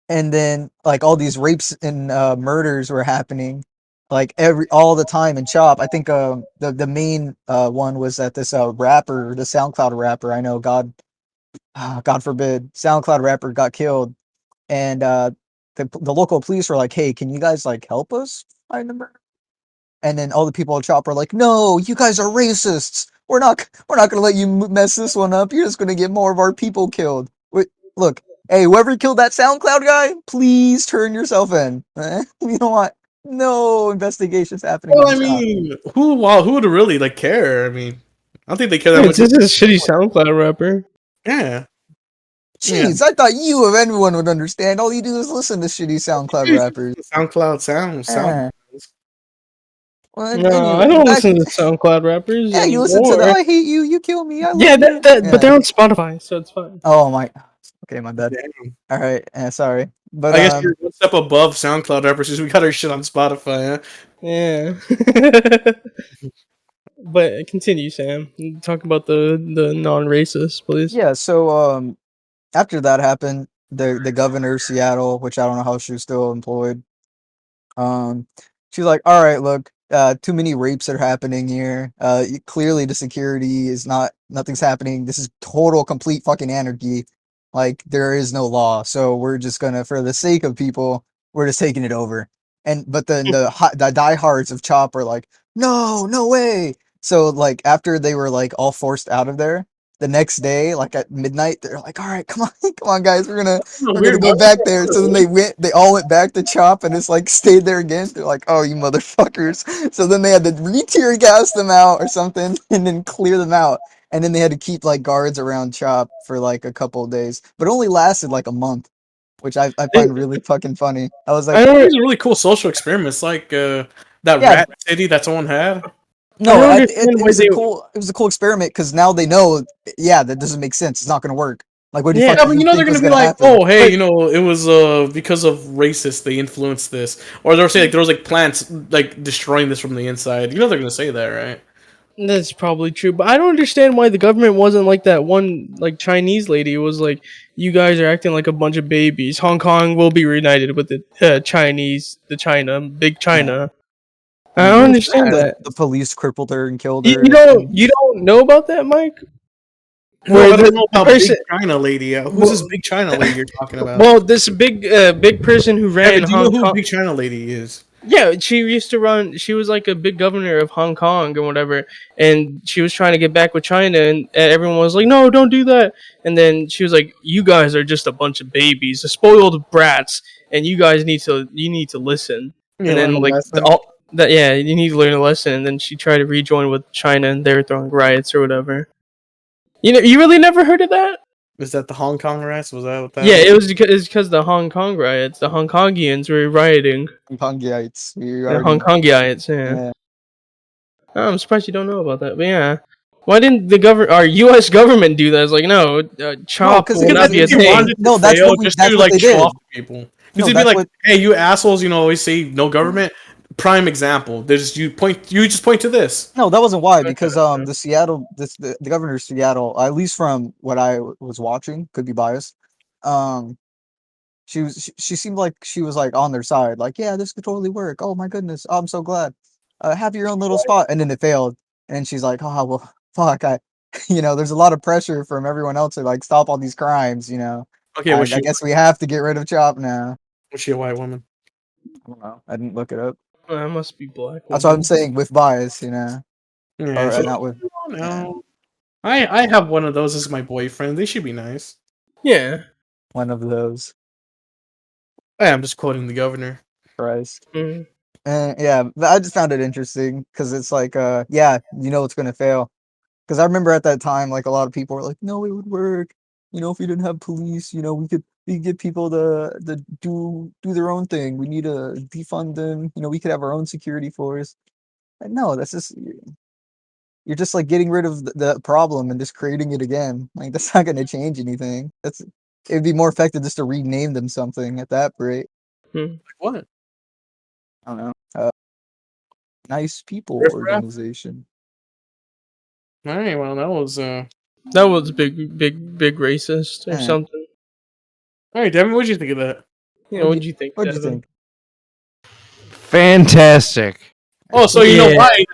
and then like all these rapes and murders were happening like all the time in Chop. I think the main one was that this rapper, the SoundCloud rapper, I know, God forbid, SoundCloud rapper got killed, and the local police were like, hey, can you guys like help us find the murder? And then all the people at Chop were like, no, you guys are racists. We're not gonna let you mess this one up. You're just gonna get more of our people killed. Wait, look, hey, whoever killed that SoundCloud guy, please turn yourself in. You don't want no investigations happening. Well, I mean, who would really like care? I mean, I don't think they care that much. This is a shitty SoundCloud rapper. Yeah. Jeez, I thought you of everyone would understand. All you do is listen to shitty SoundCloud rappers. SoundCloud sound. Well, No, anyway, I don't listen to SoundCloud rappers. Yeah, you listen to the I hate you, you kill me. I love yeah, you. but they're on Spotify, so it's fine. Oh my. Okay, my bad. All right, sorry, but I guess you're one step above SoundCloud rappers because we got our shit on Spotify. Huh? Yeah. But continue, Sam. Talk about the non-racist, please. Yeah. So after that happened, the governor of Seattle, which I don't know how she's still employed, she's like, all right, look, too many rapes are happening here. Clearly the security is nothing's happening. This is total, complete fucking anarchy. Like, there is no law. So we're just gonna, for the sake of people, we're just taking it over. But then the diehards of Chop are like, no way. So like after they were like all forced out of there, the next day, like at midnight, they're like, "All right, come on, guys, we're gonna Weird go back there." So then they all went back to CHOP, and it's like stayed there again. They're like, "Oh, you motherfuckers!" So then they had to re-tear gas them out or something, and then clear them out, and then they had to keep like guards around CHOP for like a couple of days, but it only lasted like a month, which I find really fucking funny. I was like, I know it was a really cool social experiment. It's like that rat city that someone had. No, it was a cool experiment because now they know, yeah, that doesn't make sense. It's not going to work. Like, what do you Yeah, fucking but you know they're think gonna was be like, happen? oh, hey, you know, it was because of racists they influenced this, or they'll say like there was like plants like destroying this from the inside. You know they're gonna say that, right? That's probably true, but I don't understand why the government wasn't like that one like Chinese lady. It was like, you guys are acting like a bunch of babies. Hong Kong will be reunited with the big China. I don't understand that. The police crippled her and killed You, her. you don't know about that, Mike? No, Where I don't know about person- Big China lady. Who's this Big China lady you're talking about? Well, this big person who ran do you know Hong who Kong. Big China lady is? Yeah, she used to run. She was like a big governor of Hong Kong or whatever, and she was trying to get back with China, and everyone was like, "No, don't do that." And then she was like, "You guys are just a bunch of babies, spoiled brats, and you guys need to listen." You and then learn a like lesson. you need to learn a lesson. And then she tried to rejoin with China, and they were throwing riots or whatever. You really never heard of that? Is that the Hong Kong riots? Was that what that? Yeah, was? it was because the Hong Kong riots. The Hong Kongians were rioting. Hong Kongites. The Hong Kongites, yeah. Oh, I'm surprised you don't know about that, but yeah. Why didn't our U.S. government do that? It's like, no, CHOP will not be a thing. No, that's what they did. Show off to people. Because they'd be like, hey, you assholes, you know, always say no government. Prime example. There's you just point to this. No, that wasn't why, because the governor of Seattle, at least from what I was watching, could be biased. She seemed like she was like on their side, like, yeah, this could totally work. Oh my goodness, I'm so glad. Have your own little spot, and then it failed, and she's like, oh well, fuck, there's a lot of pressure from everyone else to like stop all these crimes, Okay, I guess we have to get rid of CHOP now. Was she a white woman? I don't know. I didn't look it up. I must be black. That's what I'm saying, with bias, Yeah, or not with. No, I have one of those as my boyfriend. They should be nice. Yeah, One of those. I'm just quoting the governor. Christ. Mm. Yeah, but I just found it interesting because it's like, yeah, it's gonna fail. Because I remember at that time, like a lot of people were like, "No, it would work. If we didn't have police, we could get people to do their own thing. We need to defund them. We could have our own security force." Like, no, that's just you're just like getting rid of the problem and just creating it again. Like that's not gonna change anything. It'd be more effective just to rename them something at that rate. What? I don't know. Nice People Organization. All right, well, that was big racist or something. All right, Devin, what did you think of that? Yeah, what did you think? What did you think? Fantastic. Oh, so you know why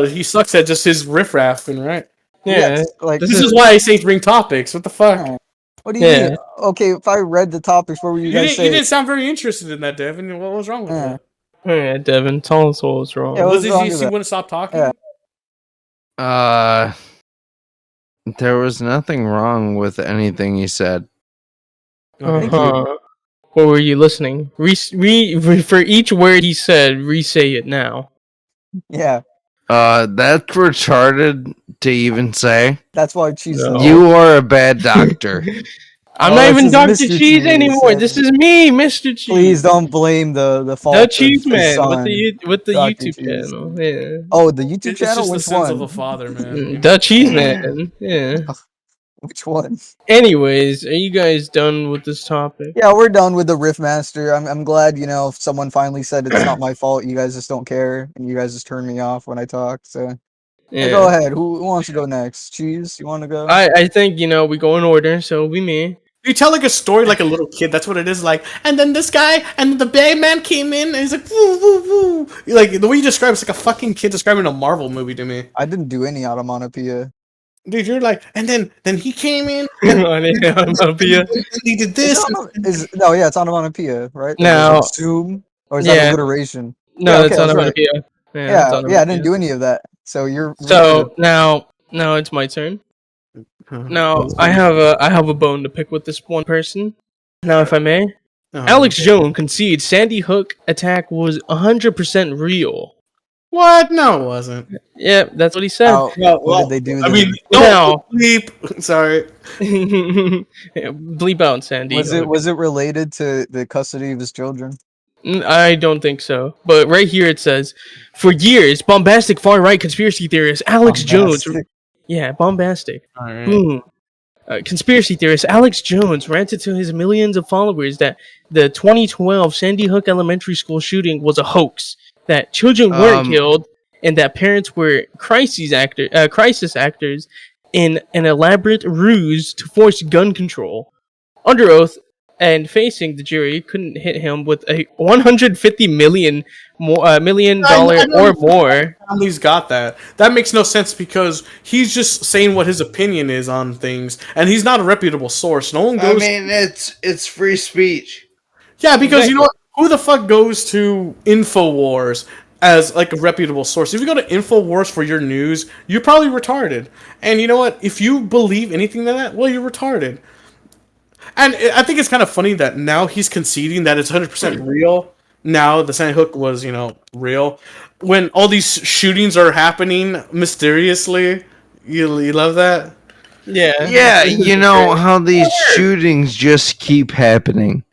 he sucks at just his riffraffing, right? Yeah, yes, like this is why I say bring topics. What the fuck? What do you mean? Okay, if I read the topics, what were you guys saying? You didn't sound very interested in that, Devin. What was wrong with that? Yeah, Devin, tell us what was wrong. Yeah, was it you wouldn't stop talking? Yeah. There was nothing wrong with anything he said. What were you listening? For each word he said, re-say it now. Yeah. That's retarded to even say. That's why Cheese. No. You are a bad doctor. I'm not even Dr. Cheese anymore. This is me, Mr. Cheese. Please don't blame the fault. The Cheese Man with the YouTube channel. Yeah. Oh, the YouTube channel. Just Which the sins one? of a father, man. The Cheese Man. Yeah. Which one? Anyways, are you guys done with this topic? Yeah, we're done with the Riffmaster. I'm glad someone finally said it's not my fault. You guys just don't care, and you guys just turn me off when I talk. So. Yeah. Go ahead. Who wants to go next? Cheese, you want to go? I think we go in order, so we me. You tell like a story like a little kid. That's what it is like. And then this guy and the bad man came in and he's like, woo, woo, woo. Like the way you describe it's like a fucking kid describing a Marvel movie to me. I didn't do any onomatopoeia. Dude, you're like, and then he came in. Onomatopoeia. He did this. It's onomatopoeia, right? No. Assume, or is that alliteration? No, it's onomatopoeia. Right. Yeah, I didn't do any of that. So you're so now it's my turn. Now, I have a bone to pick with this one person. Now, if I may, Alex Jones concedes Sandy Hook attack was 100% real. What? No, it wasn't. Yeah, that's what he said. What did they do? I mean, Now, bleep. Sorry. bleep out Sandy. Was it related to the custody of his children? I don't think so. But right here it says, for years, bombastic far-right conspiracy theorist Alex Jones. Yeah, bombastic. All right. Boom. Conspiracy theorist Alex Jones ranted to his millions of followers that the 2012 Sandy Hook Elementary School shooting was a hoax, that children weren't killed, and that parents were crisis actors in an elaborate ruse to force gun control. Under oath and facing the jury, couldn't hit him with a $150 million or more. Family's got that. That makes no sense because he's just saying what his opinion is on things, and he's not a reputable source. No one goes. I mean, it's free speech. Yeah, because you know what? Who the fuck goes to InfoWars as like a reputable source? If you go to InfoWars for your news, you're probably retarded. And you know what? If you believe anything like that, well, you're retarded. And I think it's kind of funny that now he's conceding that it's 100% real. Now the Sandy Hook was, real. When all these shootings are happening mysteriously, you love that? Yeah. Yeah, you know how these shootings just keep happening.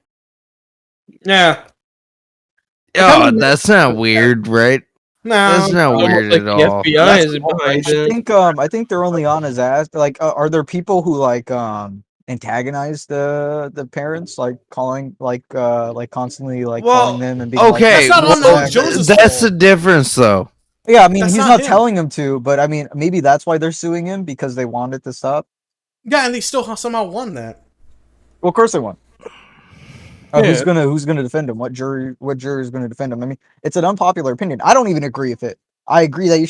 Yeah. Oh, that's not weird, right? No. That's not weird at all. The FBI is behind it. I think they're only on his ass. Like, are there people who antagonize the parents, like calling, constantly, calling them and being okay, that's the difference, though. Yeah, I mean, That's he's not not him. telling him to, but I mean, maybe that's why they're suing him, because they want it to stop. Yeah, and they still somehow won that. Well, of course they won. Yeah. Who's gonna defend him? What jury is gonna defend him? I mean, it's an unpopular opinion. I don't even agree with it. I agree that he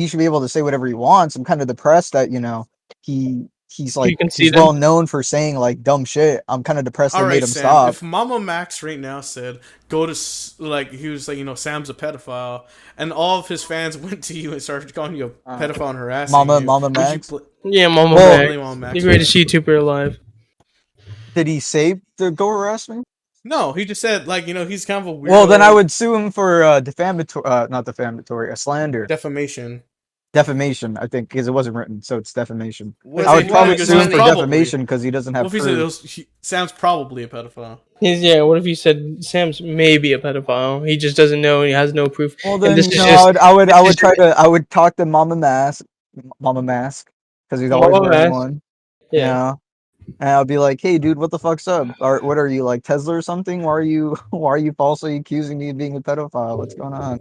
should be able to say whatever he wants. I'm kind of depressed that he's well known for saying dumb shit. I'm kind of depressed they made him stop. If Mama Max right now said go to he was like Sam's a pedophile, and all of his fans went to you and started calling you a pedophile and harassing you, Mama Max. Yeah, Mama Max. The greatest YouTuber alive. Did he say to go harass me? No, he just said he's kind of a weirdo. Well, then I would sue him for not defamatory, a slander. Defamation, I think, because it wasn't written, so it's defamation. I would probably sue him for defamation because he doesn't have proof. Sam's probably a pedophile. What if he said Sam's maybe a pedophile? He just doesn't know and he has no proof. Well, then I would talk to Mama Mask, because he's always wearing one. Yeah. And I'll be like, "Hey, dude, what the fuck's up? Or what are you, like Tesla or something? Why are you falsely accusing me of being a pedophile? What's going on?"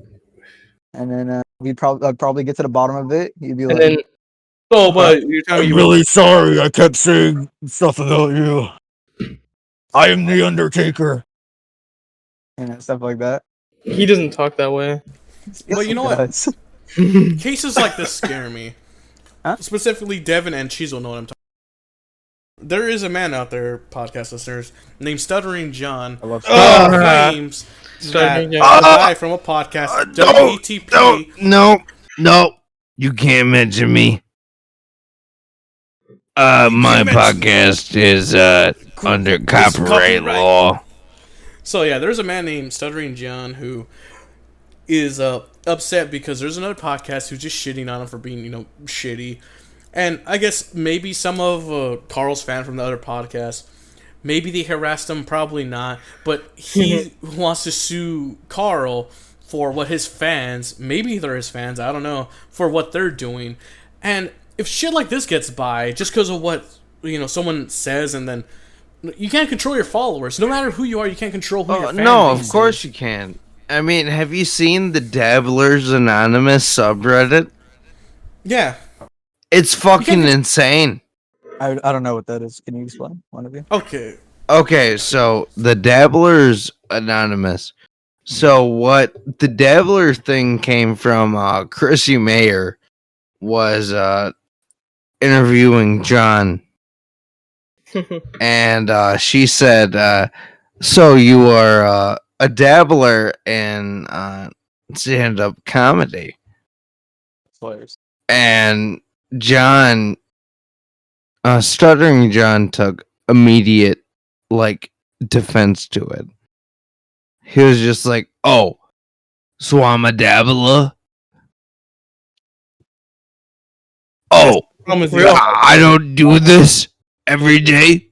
And then I'd probably get to the bottom of it. He'd be like, but you're telling me really sorry. I kept saying stuff about you. I am the Undertaker." And stuff like that. He doesn't talk that way. Well, you know what? Cases like this scare me. Huh? Specifically, Devin and Cheese will know what I'm talking about. There is a man out there, podcast listeners, named Stuttering John, who claims that a guy from a podcast, WETP... No, you can't mention me. My podcast is under copyright law. So yeah, there's a man named Stuttering John who is upset because there's another podcast who's just shitting on him for being, shitty. And I guess maybe some of Carl's fan from the other podcast, maybe they harassed him, probably not. But he wants to sue Carl for what his fans, maybe they're his fans, I don't know, for what they're doing. And if shit like this gets by, just because of what, someone says, and then you can't control your followers. No matter who you are, you can't control who your fan No, base of course is. you can. I mean, have you seen the Dabblers Anonymous subreddit? Yeah. It's fucking insane. I don't know what that is. Can you explain, one of you? Okay, so the Dabblers Anonymous. So what the Dabbler thing came from, Chrissy Mayer was interviewing John. And she said, so you are a dabbler in stand-up comedy. Players. And John Stuttering John took immediate, defense to it. He was just like, oh, Swamadabala? Oh, I don't do this every day.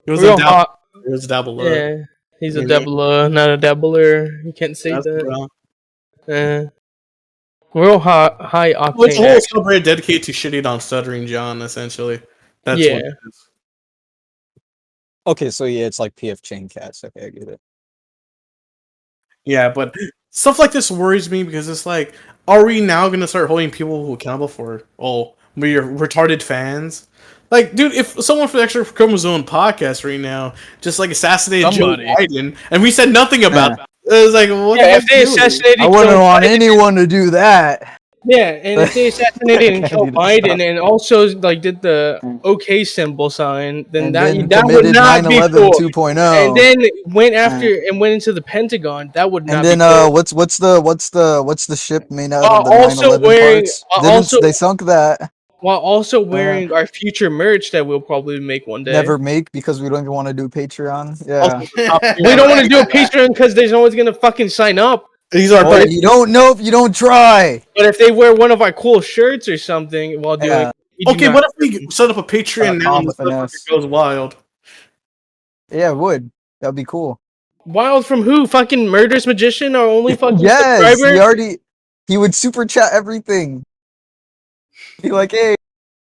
It was real hot. It was a dabbler. Yeah, he's a dabbler, not a dabbler. You can't say that. Real high octane. Well, it's a whole subreddit dedicated to shitting on Stuttering John, essentially. That's what it is. Okay, so yeah, it's like PF Chain Cats. Okay, I get it. Yeah, but stuff like this worries me because it's like, are we now going to start holding people accountable for, we're retarded fans? Like, dude, if someone for the Extra Chromosome Podcast right now just assassinated Joe Biden, and we said nothing about it, it was like, what if they assassinated I wouldn't want anyone to do that. Yeah, and if they assassinated Joe Biden and also did the OK symbol sign, then that would not be cool. 2.0. And then went into the Pentagon. That would not. And then cool. what's the ship made out of the 9/11 parts? They sunk that. While also wearing our future merch that we'll probably make one day. Never make because we don't even want to do Patreon. Yeah. We don't want to do a Patreon because there's no one's gonna fucking sign up. These are you don't know if you don't try. But if they wear one of our cool shirts or something while doing okay, what if we set up a Patreon now and it goes wild? Yeah, it would. That'd be cool. Wild from who? Fucking Murderous Magician or only fucking yes, he would super chat everything. Be like, hey,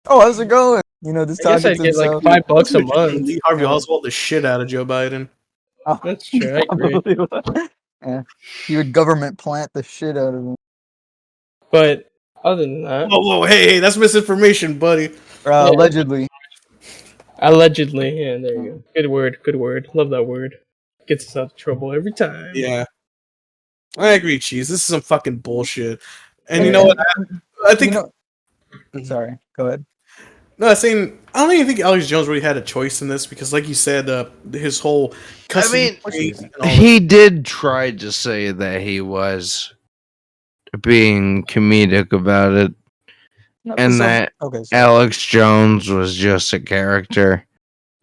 how's it going? You know, this time I guess I'd get like $5 a month. Lee Harvey Oswald the shit out of Joe Biden. Oh, that's true. I agree. Yeah, he would government plant the shit out of him. But other than that, whoa, hey, that's misinformation, buddy. Allegedly. Allegedly, yeah. There you go. Good word. Love that word. Gets us out of trouble every time. Yeah, I agree, Cheese. This is some fucking bullshit. And you know what? I think. Sorry, go ahead. No, I was saying, I don't even think Alex Jones really had a choice in this because, like you said, his whole cussing. He did try to say that he was being comedic about it, that Alex Jones was just a character.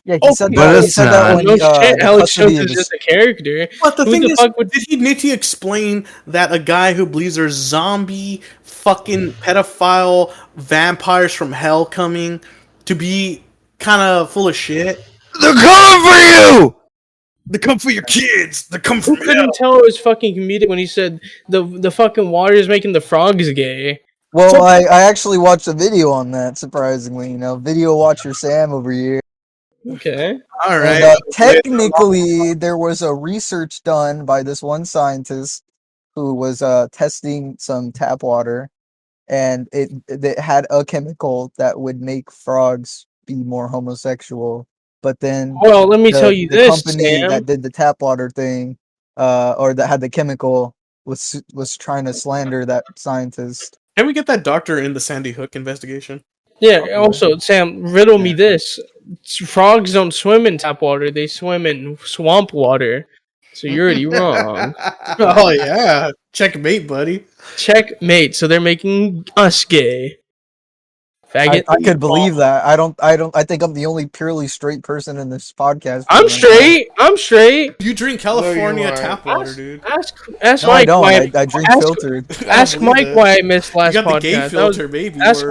Yeah, he said that. He said that when Alex Jones is just a character. But the thing is, did he explain that a guy who believes there's zombie fucking pedophile vampires from hell coming to be kind of full of shit? They're coming for you! They come for your kids! They come for Who couldn't tell it was fucking comedic when he said the fucking water is making the frogs gay? Well, I actually watched a video on that, surprisingly. Video watcher Sam over here. Okay. All right. And, technically, there was a research done by this one scientist who was testing some tap water, and it had a chemical that would make frogs be more homosexual. But then, well, let me tell you the this, company Sam. that did the tap water thing, or that had the chemical, was trying to slander that scientist. Can we get that doctor in the Sandy Hook investigation? Yeah, also, Sam, riddle me this. Frogs don't swim in tap water, they swim in swamp water. So you're already wrong. Oh, yeah. Checkmate, buddy. Checkmate. So they're making us gay. Faggot. I could believe that. I think I'm the only purely straight person in this podcast. I'm straight. You drink California tap water, dude. Ask no, Mike. I don't. I drink filtered. Ask Mike why I missed last podcast. You got the gay filter, baby. Ask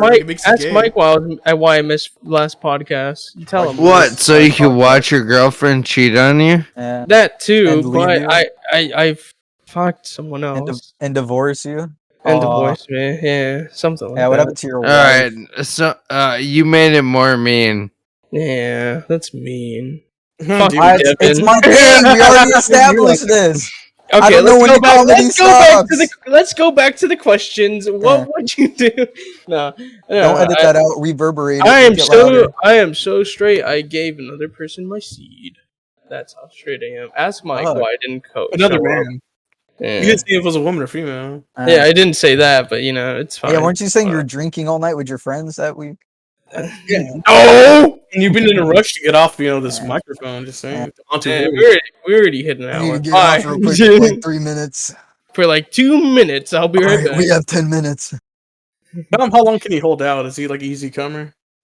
Mike why I missed last podcast. You tell him. What? So you can watch your girlfriend cheat on you? Yeah. That too, but I fucked someone else. And divorce you? And divorce me, yeah, something like that. Yeah, what happened to your wife? Alright, so you made it more mean. Yeah, that's mean. Fuck you, it's my thing. We already established this. Okay, I don't know when you comedy sucks. Let's go back to the questions. What would you do? No, don't edit that out. Reverberate. I am so straight. I gave another person my seed. That's how straight I am. Ask Mike why I didn't coach. Another man. Yeah. You didn't say if it was a woman or female. Yeah, I didn't say that, but it's fine. Yeah, weren't you saying you were drinking all night with your friends that week? Yeah. No! And you've been in a rush to get off, this microphone. Just saying. We already hit an hour. Get off real quick for like 3 minutes. For like 2 minutes, I'll be right back. We have 10 minutes. How long can he hold out? Is he like easy comer?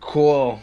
Cool.